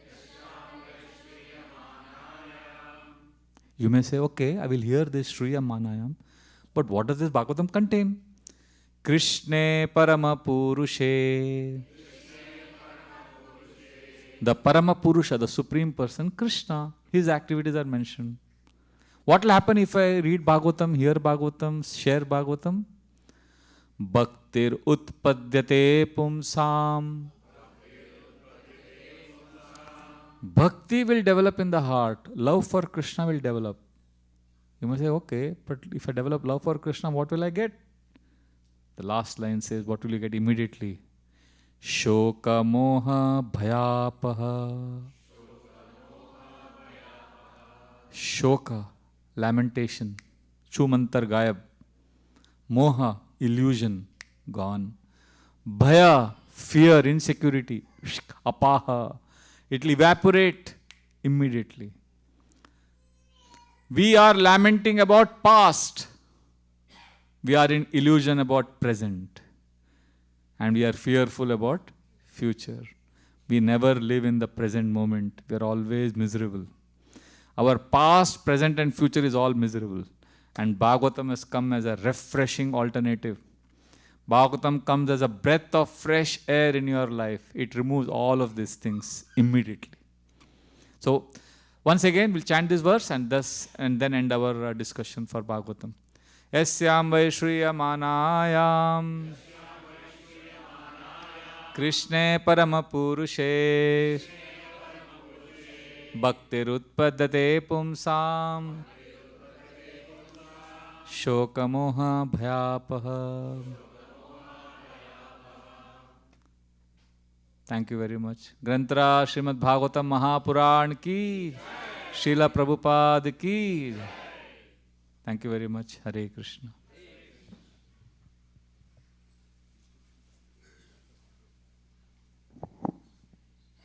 [SPEAKER 2] You may say, okay, I will hear this Shriyamanayam, but what does this Bhagavatam contain? Krishne Parama Purushe. The Parama Purusha, the Supreme Person, Krishna, his activities are mentioned. What will happen if I read Bhagavatam, hear Bhagavatam, share Bhagavatam? Bhaktir Utpadyate Pumsam. Bhakti will develop in the heart. Love for Krishna will develop. You may say, okay, but if I develop love for Krishna, what will I get? The last line says, what will you get immediately? Shoka moha bhayapaha. Shoka, lamentation. Chumantar gayab. Moha, illusion, gone. Bhaya, fear, insecurity. Apaha. It will evaporate immediately. We are lamenting about past. We are in illusion about present. And we are fearful about future. We never live in the present moment. We are always miserable. Our past, present and future is all miserable. And Bhagavatam has come as a refreshing alternative. Bhagavatam comes as a breath of fresh air in your life. It removes all of these things immediately. So, once again, we'll chant this verse and then end our discussion for Bhagavatam. Yasyam Vaishriyamanayam Krishne Parama Purushe Bhaktirutpadate Pumsam Shokamoha Bhayapaha. Thank you very much. Granthara Srimad Bhagavatam Mahapuran ki, Srila Prabhupada ki. Thank you very much. Hare Krishna.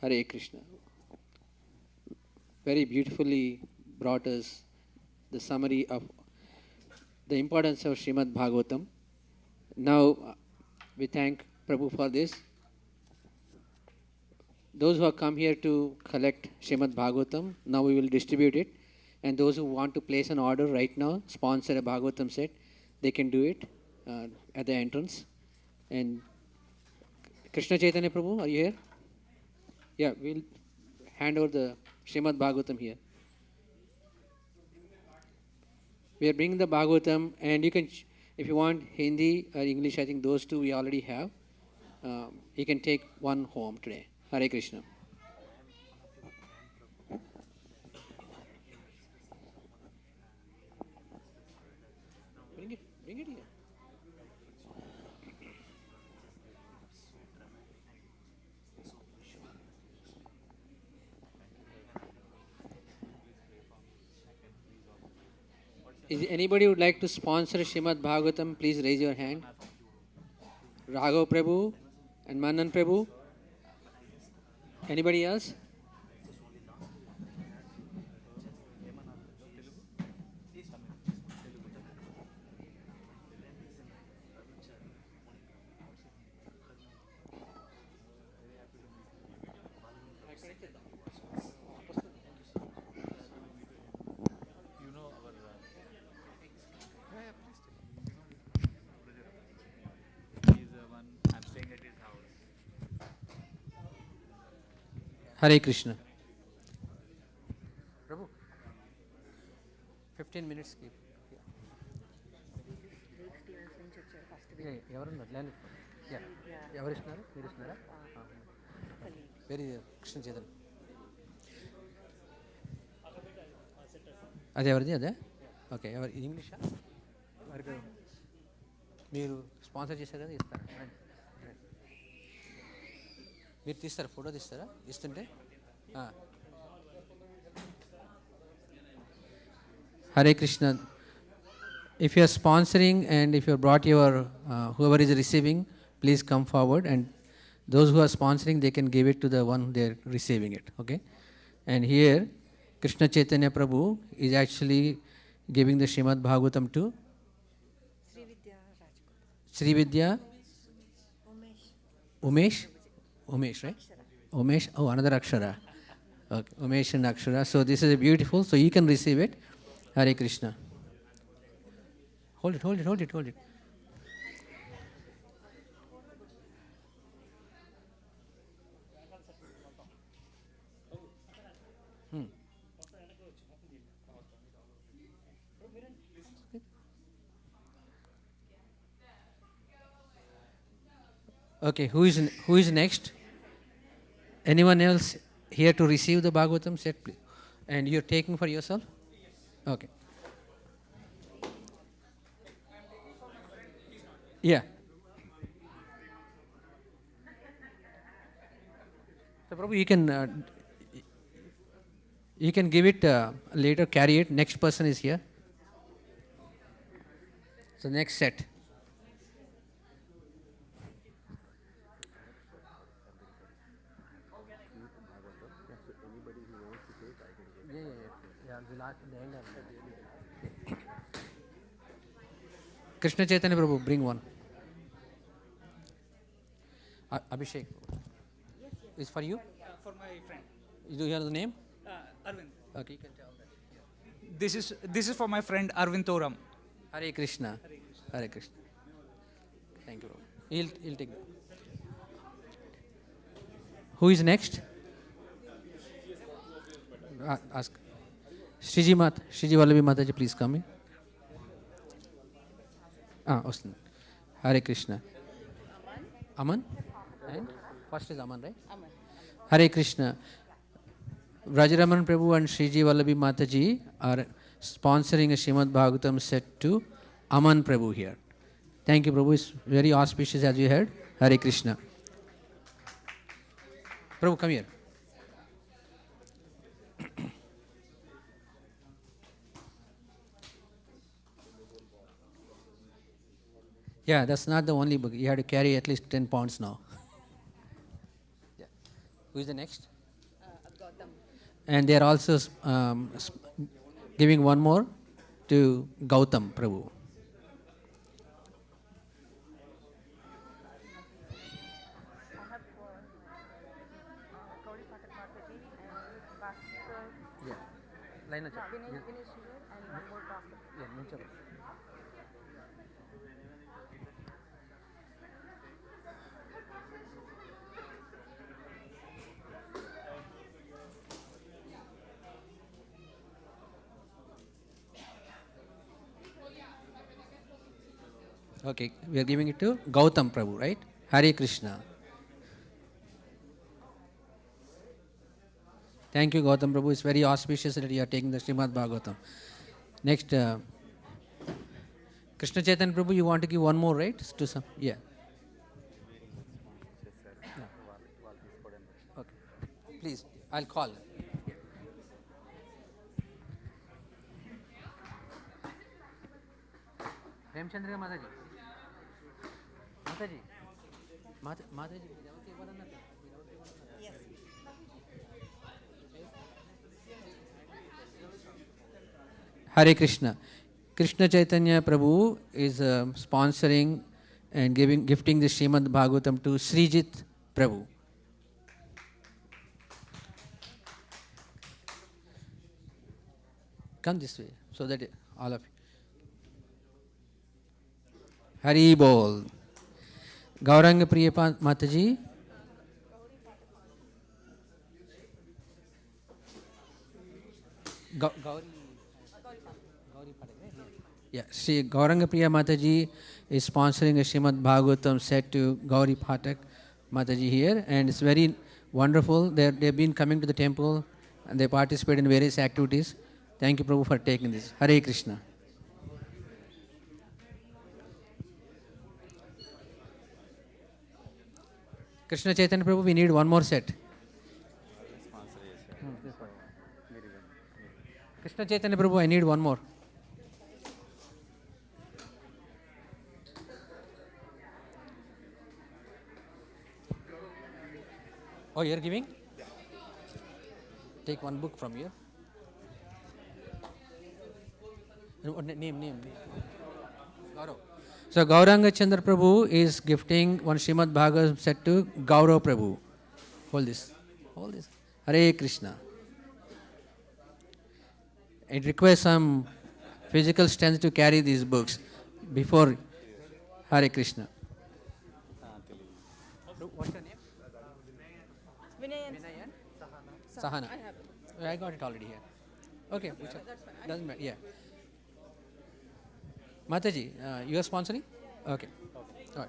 [SPEAKER 1] Hare Krishna. Very beautifully brought us the summary of the importance of Srimad Bhagavatam. Now, we thank Prabhu for this. Those who have come here to collect Srimad Bhagavatam, now we will distribute it. And those who want to place an order right now, sponsor a Bhagavatam set, they can do it at the entrance. And Krishna Chaitanya Prabhu, are you here? Yeah, we'll hand over the Srimad Bhagavatam here. We are bringing the Bhagavatam, and you can, if you want Hindi or English, I think those two we already have. You can take one home today. Hare Krishna. Bring it here. Is anybody would like to sponsor Srimad Bhagavatam? Please raise your hand. Raghav Prabhu and Manan Prabhu. Anybody else?
[SPEAKER 2] You know our. He's the one. I'm staying at his house.
[SPEAKER 1] Hare Krishna. Prabhu, 15 minutes keep. ఎవరున్నారు land ఎవరు ఇస్తున్నారు మీరు ఇస్తున్నారా very Krishna Chaitanya అదే ఎవరిది అదే okay ఎవరు ఇంగ్లీషా వారికి మీరు స్పాన్సర్ చేశారు కదా ఇస్తారా మీరు తీస్తారా ఫోటో తీస్తారా ఇస్తుంటే Hare Krishna. If you are sponsoring and if you have brought your whoever is receiving, please come forward, and those who are sponsoring, they can give it to the one they are receiving it. Okay, and here Krishna Chaitanya Prabhu is actually giving the Srimad Bhagavatam to Sri Vidya Umesh, right? Umesh, oh, another Akshara. Okay, Umesh and Akshara. So this is beautiful. So you can receive it. Hare Krishna. Hold it. Okay, who is next? Anyone else here to receive the Bhagavatam set, please? And you're taking for yourself? Okay. Yeah. So, Prabhu, you can give it later, carry it. Next person is here. So, next set. Krishna Chaitanya Prabhu, bring one. Abhishek. Yes. Is for you?
[SPEAKER 3] For my friend.
[SPEAKER 1] Do you have the name?
[SPEAKER 3] Arvind.
[SPEAKER 1] Okay, you can tell that.
[SPEAKER 3] This is for my friend Arvind Thoram.
[SPEAKER 1] Hare Krishna. Hare Krishna. Thank you, Prabhu. He'll take that. Who is next? Ask. Shiji Vallabi Mataji, please come in. Austin. Hare Krishna. Aman? And first is Aman, right? Aman. Hare Krishna. Rajaraman Prabhu and Shriji Vallabi Mataji are sponsoring a Srimad Bhagavatam set to Aman Prabhu here. Thank you, Prabhu. It's very auspicious as you heard. Hare Krishna. Prabhu, come here. Yeah, that's not the only book. You have to carry at least 10 pounds now. Yeah. Who is the next? Gautam. And they are also giving one more to Gautam Prabhu.
[SPEAKER 4] I have Gauri Pathak Mataji and Bhaskar.
[SPEAKER 1] Yeah. Line up.
[SPEAKER 4] Vinay Sugar and one more Bhaskar.
[SPEAKER 1] Yeah, okay, we are giving it to Gautam Prabhu, right? Hare Krishna. Thank you, Gautam Prabhu. It's very auspicious that you are taking the Srimad Bhagavatam. Next, Krishna Chaitanya Prabhu, you want to give one more, right? To some, yeah. Okay. Please, I'll call. Ramchandra Mataji. Mataji. Mataji.
[SPEAKER 4] Yes.
[SPEAKER 1] Hare Krishna. Krishna Chaitanya Prabhu is sponsoring and gifting the Srimad Bhagavatam to Srijit Prabhu. Come this way so that all of you. Hari Bol. Gauranga Priya Mataji. Gauri. Yeah, Sri Gauranga Priya Mataji is sponsoring a Srimad Bhagavatam set to Gauri Pathak Mataji here, and it's very wonderful. They've been coming to the temple and they participate in various activities. Thank you, Prabhu, for taking this. Hare Krishna. Krishna Chaitanya Prabhu, we need one more set. Krishna Chaitanya Prabhu, I need one more. Oh, you're giving? Take one book from here. Name. Gaurav. So Gauranga Chandra Prabhu is gifting one Srimad Bhagavatam set to Gaurav Prabhu. Hold this. Hare Krishna. It requires some physical strength to carry these books before Hare Krishna. What's your name?
[SPEAKER 4] Vinay and
[SPEAKER 1] Sahana.
[SPEAKER 4] I have it.
[SPEAKER 1] I got it already here. Okay, doesn't matter. Yeah. Mataji, you are sponsoring? Okay. All right.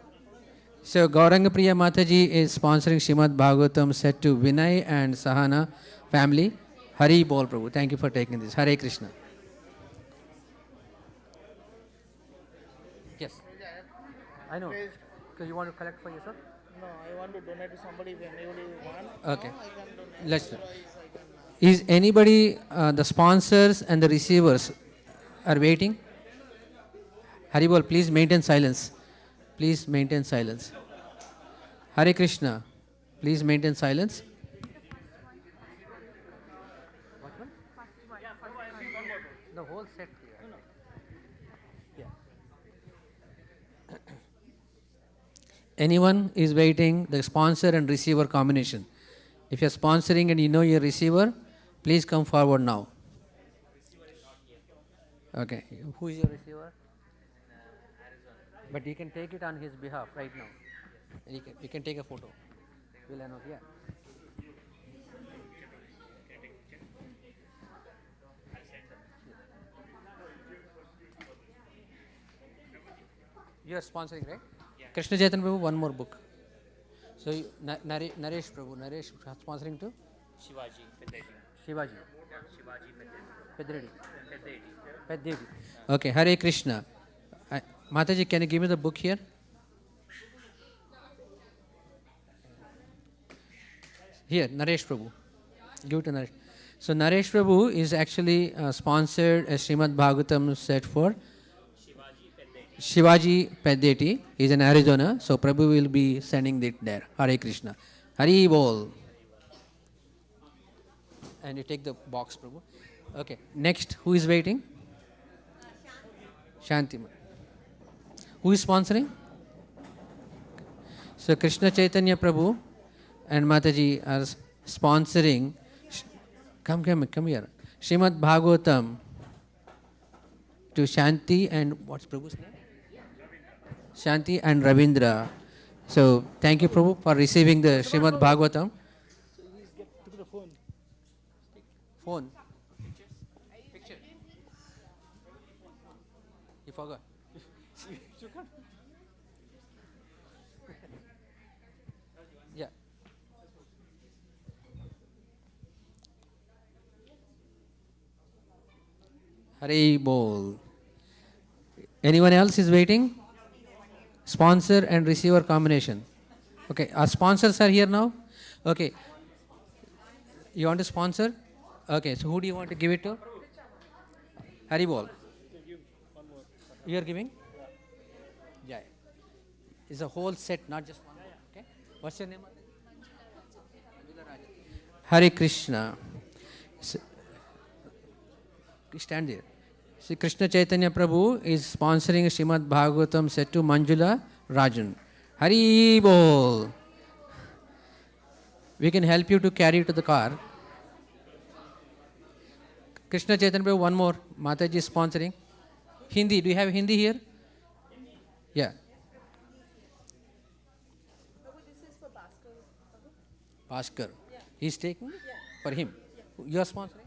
[SPEAKER 1] So Gauranga Priya Mataji is sponsoring Srimad Bhagavatam set to Vinay and Sahana family. Hari Bol Prabhu. Thank you for taking this. Hare Krishna. Yes. I know. Because you want to collect for yourself?
[SPEAKER 5] No, I want to donate to somebody if anybody wants.
[SPEAKER 1] Okay.
[SPEAKER 5] No, I can donate.
[SPEAKER 1] Let's.
[SPEAKER 5] Otherwise, I can.
[SPEAKER 1] Is anybody, the sponsors and the receivers are waiting? Haribol, please maintain silence. Please maintain silence. Hare Krishna, please maintain silence. What one? The whole set here. Yeah. Anyone is waiting, the sponsor and receiver combination. If you're sponsoring and you know your receiver, please come forward now. Okay. Who is your receiver? But you can take it on his behalf right now. And you can take a photo. We'll announce, yeah. You are sponsoring, right? Yeah. Krishna Chaitanya Prabhu, one more book. So, Naresh Prabhu, Naresh sponsoring to?
[SPEAKER 6] Shivaji, Peddedi.
[SPEAKER 1] Shivaji.
[SPEAKER 6] Shivaji, Peddedi.
[SPEAKER 1] Peddedi. Peddedi. Okay, Hare Krishna. Mataji, can you give me the book here? Here, Naresh Prabhu. Give it to Naresh. So, Naresh Prabhu is actually sponsored a Srimad Bhagavatam set for Shivaji Peddeti. He is in Arizona. So, Prabhu will be sending it there. Hare Krishna. Hari Bol. And you take the box, Prabhu. Okay. Next, who is waiting? Shanti. Who is sponsoring? So Krishna Chaitanya Prabhu and Mataji are sponsoring. Come here. Srimad Bhagavatam to Shanti and what's Prabhu's name? Shanti and Ravindra. So thank you, Prabhu, for receiving the Srimad Bhagavatam.
[SPEAKER 5] Took the phone.
[SPEAKER 1] Phone. Picture. You forgot. Yeah. Hari Bol. Anyone else is waiting? Sponsor and receiver combination. Okay, our sponsors are here now. Okay. You want to sponsor? Okay, so who do you want to give it to? Hari Bol. You are giving? Yeah. It's a whole set, not just one. Okay. What's your name? Hare Krishna. Stand there. See, Krishna Chaitanya Prabhu is sponsoring Srimad Bhagavatam set to Manjula Rajan. Hari Bol. We can help you to carry to the car. Krishna Chaitanya Prabhu, one more. Mataji is sponsoring. Hindi. Do you have Hindi here? Yeah.
[SPEAKER 4] This is for Bhaskar.
[SPEAKER 1] Bhaskar. He's taking for him. You are sponsoring?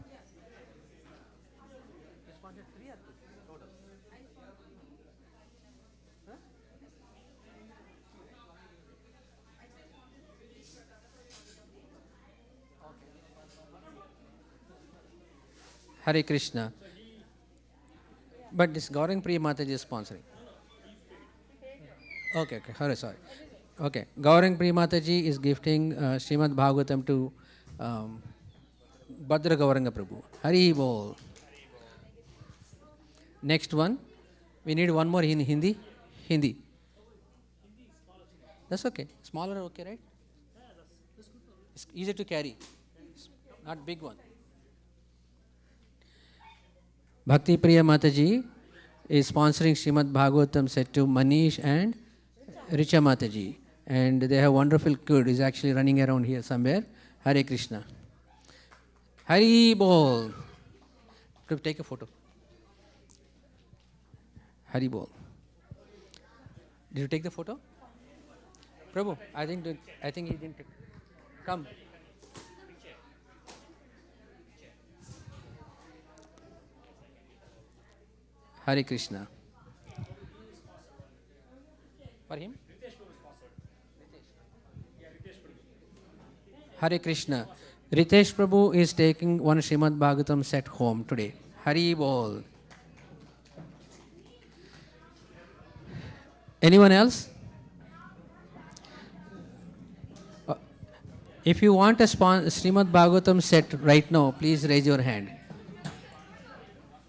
[SPEAKER 1] Hare Krishna. But this Gaurang Priya Mataji is sponsoring. Okay, Hare, sorry. Okay, Gaurang Priya Mataji is gifting Srimad Bhagavatam to Bhadra Gauranga Prabhu. Hari Bol. Next one. We need one more in Hindi. Hindi. That's okay. Smaller, okay, right? It's easy to carry. Not big one. Bhakti Priya Mataji is sponsoring Srimad Bhagavatam set to Manish and Richa Mataji. And they have wonderful kid is actually running around here somewhere. Hare Krishna. Hari Bol. Take a photo. Hari Bol. Did you take the photo? Prabhu, I think he didn't take. Come. Hare Krishna. For him? Hare Krishna. Ritesh Prabhu is taking one Srimad Bhagavatam set home today. Hari Bol. Anyone else? If you want a Srimad Bhagavatam set right now, please raise your hand.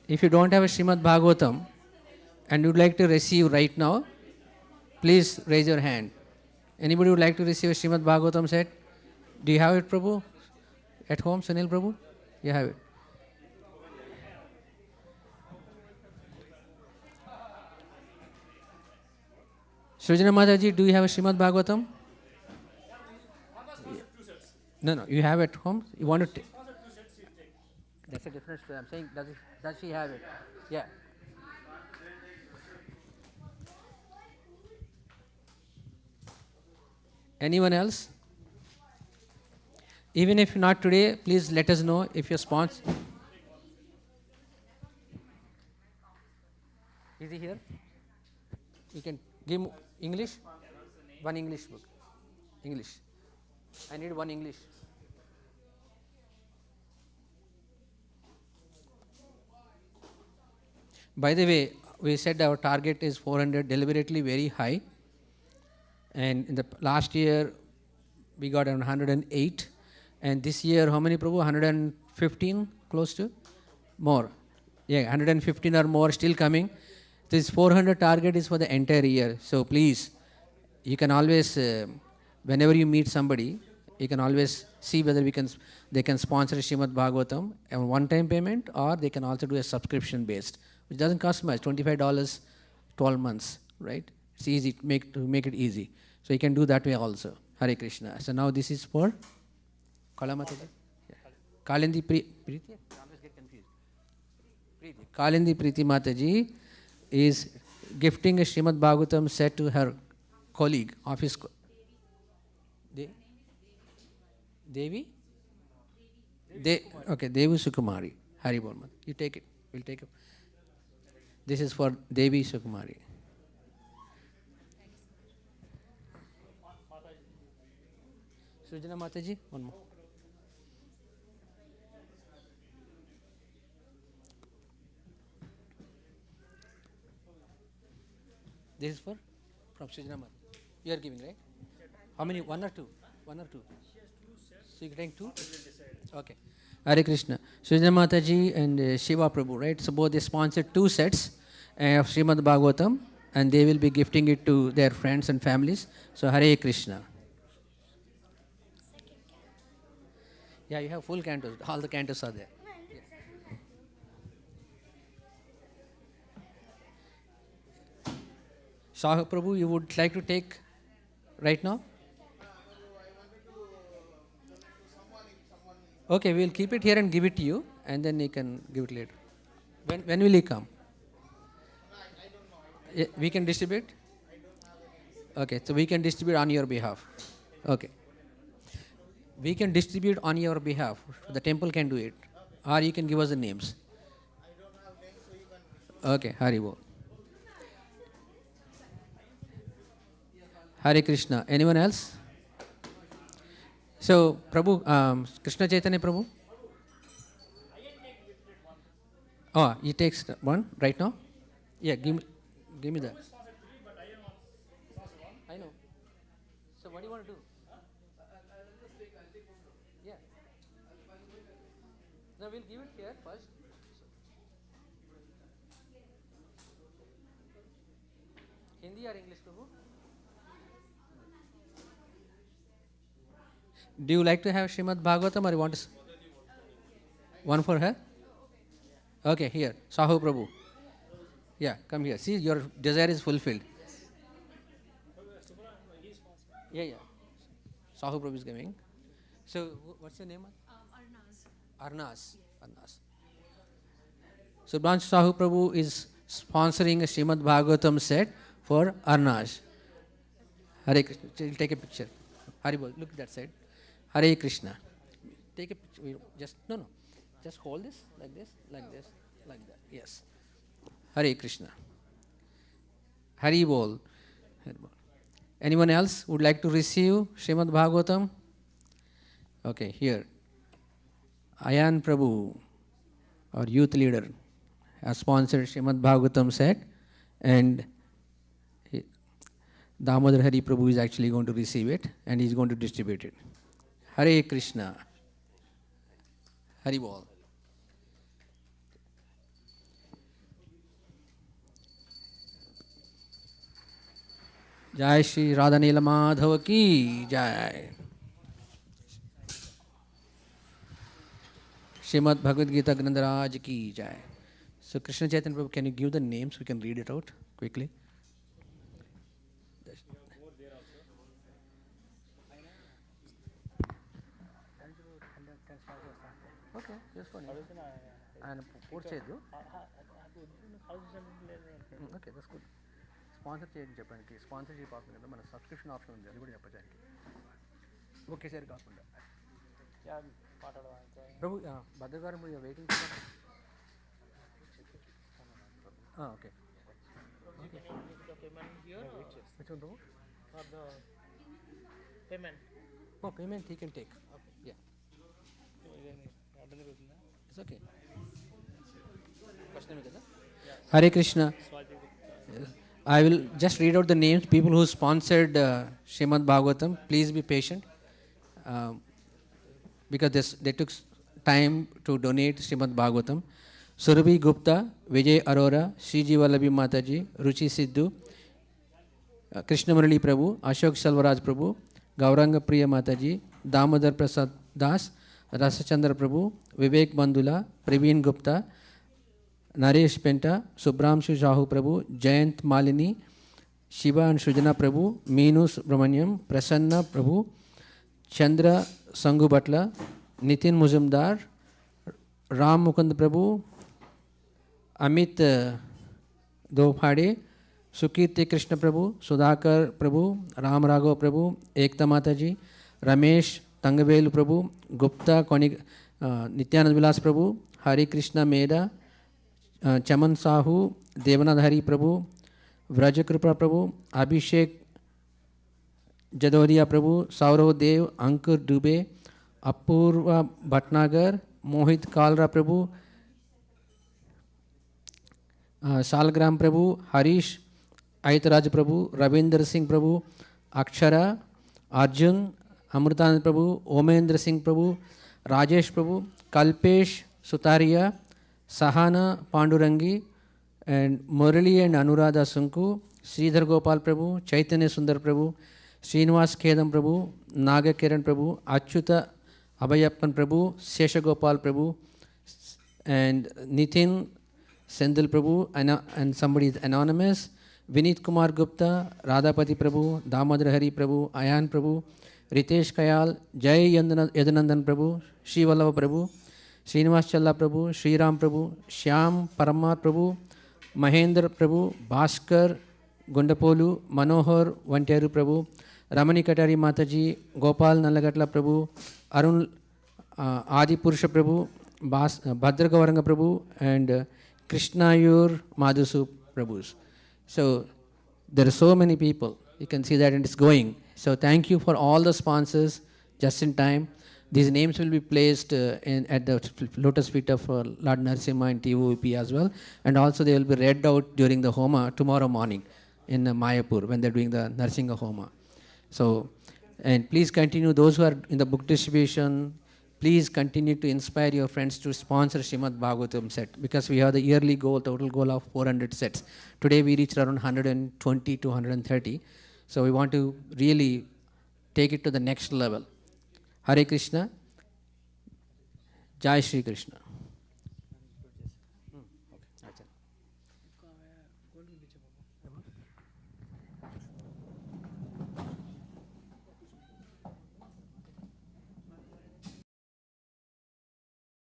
[SPEAKER 1] If you don't have a Srimad Bhagavatam and you'd like to receive right now, please raise your hand. Anybody would like to receive a Srimad Bhagavatam set? Do you have it, Prabhu? At home, Sunil Prabhu? You have it. Srijana Mataji, do you have a Srimad Bhagavatam? No, you have at home? You want to take? That's a different story. I'm saying, does she have it? Yeah. Anyone else? Even if not today, please let us know if your sponsor. Is he here? You can give English? One English book. English. I need one English. By the way, we said our target is 400, deliberately very high. And in the last year, we got around 108. And this year, how many, Prabhu? 115, close to? More. Yeah, 115 or more still coming. This 400 target is for the entire year. So please, you can always, whenever you meet somebody, you can always see whether they can sponsor Srimad Bhagavatam a one-time payment, or they can also do a subscription based, which doesn't cost much, $25, 12 months, right? It's easy to make it easy. So you can do that way also. Hare Krishna. So now this is for Kalamataji. Yeah. Kalindi Priti. I always get confused. Priti. Kalindi Priti Mataji is gifting a Srimad Bhagavatam set to her colleague, office. Devi? Okay, Devi Sukumari. Hari Bol. You take it. We'll take it. This is for Devi Sukumari. Sujana Mataji, one more. This is for from Sujana Mataji. You are giving, right? How many? One or two? One or two? So you're getting two? Okay. Hare Krishna. Sujana Mataji and Shiva Prabhu, right? So both they sponsored 2 sets of Srimad Bhagavatam, and they will be gifting it to their friends and families. So Hare Krishna. Yeah, you have full cantos. All the cantos are there. Sahu Prabhu, you would like to take right now? Okay, we'll keep it here and give it to you, and then you can give it later. When will he come? We can distribute? Okay, so we can distribute on your behalf. Okay. We can distribute on your behalf. The temple can do it. Or you can give us the names. Okay, Hari Bol. Hare Krishna. Anyone else? So, Prabhu, Krishna Chaitanya Prabhu? Oh, he takes one right now? Yeah, give me that. I know. So, what do you want to do? Yeah. No, we'll give it here first. Hindi or English, Prabhu? Do you like to have Srimad Bhagavatam or you want to? One for her? Okay, here. Sahu Prabhu. Yeah, come here. See, your desire is fulfilled. Yeah. Sahu Prabhu is coming. So, what's your name? Arnaz. So, Branch Sahu Prabhu is sponsoring a Srimad Bhagavatam set for Arnaz. Hare Krishna. Take a picture. Hari Bol. Look at that side. Hare Krishna. Take a picture. Just Just hold this, like that. Yes. Hare Krishna. Hari Bol. Anyone else would like to receive Srimad Bhagavatam? Okay, here. Ayan Prabhu, our youth leader, has sponsored Srimad Bhagavatam set, and Damodar Hari Prabhu is actually going to receive it and he is going to distribute it. Hare Krishna. Hari Bol. Jai Shri Radha Nila Madhava ki Jai. Srimad Bhagavad Gita Grandaraj ki Jai. So Krishna Chaitanya Prabhu, can you give the names? We can read it out quickly. Okay, just for and post chedu. Okay, that's good. Sponsor చేయని చెప్పడానికి sponsorship option కదా మన subscription option ఉంది అది కూడా చెప్పడానికి ఒకేసారి కాకుండా ప్రభు భద్రగారు మీరు waiting okay which one Prabhu
[SPEAKER 5] For the payment.
[SPEAKER 1] Oh, payment he can take. Yeah. It's okay. Hare Krishna. I will just read out the names, people who sponsored Srimad Bhagavatam. Please be patient because they took time to donate Srimad Bhagavatam. Surabhi Gupta, Vijay Arora, Sriji Vallabhi Mataji, Ruchi Siddhu, Krishna Murali Prabhu, Ashok Salvaraj Prabhu, Gauranga Priya Mataji, Damodar Prasad Das, Rasachandra Prabhu, Vivek Bandula, Praveen Gupta, Naresh Penta, Subramshu Shahu Prabhu, Jayant Malini, Shiva and Shrujana Prabhu, Meenu Subramanyam, Prasanna Prabhu, Chandra Sangu Butler, Nitin Muzumdar, Ram Mukund Prabhu, Amit Dophade, Sukirti Krishna Prabhu, Sudhakar Prabhu, Ram Raghav Prabhu, Ekta Mataji, Ramesh Tangavelu Prabhu, Gupta Nityanand Vilas Prabhu, Hari Krishna Meda, Chaman Sahu, Devanand Hari Prabhu, Vrajakrupa Prabhu, Abhishek Jadoria Prabhu, Saurav Dev, Ankur Dubey, Apurva Bhatnagar, Mohit Kalra Prabhu, Salgram Prabhu, Harish Aitaraj Prabhu, Ravindra Singh Prabhu, Akshara, Arjun, Amritanand Prabhu, Omendra Singh Prabhu, Rajesh Prabhu, Kalpesh Sutaria, Sahana Pandurangi, and Murali and Anuradha Sunku, Sridhar Gopal Prabhu, Chaitanya Sundar Prabhu, Srinivas Kedam Prabhu, Naga Kiran Prabhu, Achyuta Abhayappan Prabhu, Sesha Gopal Prabhu, and Nitin Sendil Prabhu, and somebody is anonymous, Vinit Kumar Gupta, Radhapati Prabhu, Damodar Hari Prabhu, Ayan Prabhu, Ritesh Kayal, Jai Yadanandan Prabhu, Shri Vallabha Prabhu, Srinivas Challa Prabhu, Sri Ram Prabhu, Shyam Paramar Prabhu, Mahendra Prabhu, Bhaskar, Gundapolu, Manohar Vanteru Prabhu, Ramani Katari Mataji, Gopal Nalagatla Prabhu, Arun Adi Purusha Prabhu, Bhadra Gavaranga Prabhu, and Krishnayur Madhusu Prabhus. So there are so many people. You can see that, and it's going. So thank you for all the sponsors just in time. These names will be placed at the lotus feet of Lord Narasimha and TOVP as well. And also they will be read out during the Homa tomorrow morning in Mayapur when they're doing the Narsinga Homa. So, and please continue, those who are in the book distribution, please continue to inspire your friends to sponsor Srimad Bhagavatam set, because we have the yearly goal, total goal of 400 sets. Today we reached around 120 to 130. So we want to really take it to the next level. Hare Krishna, Jai Shri Krishna.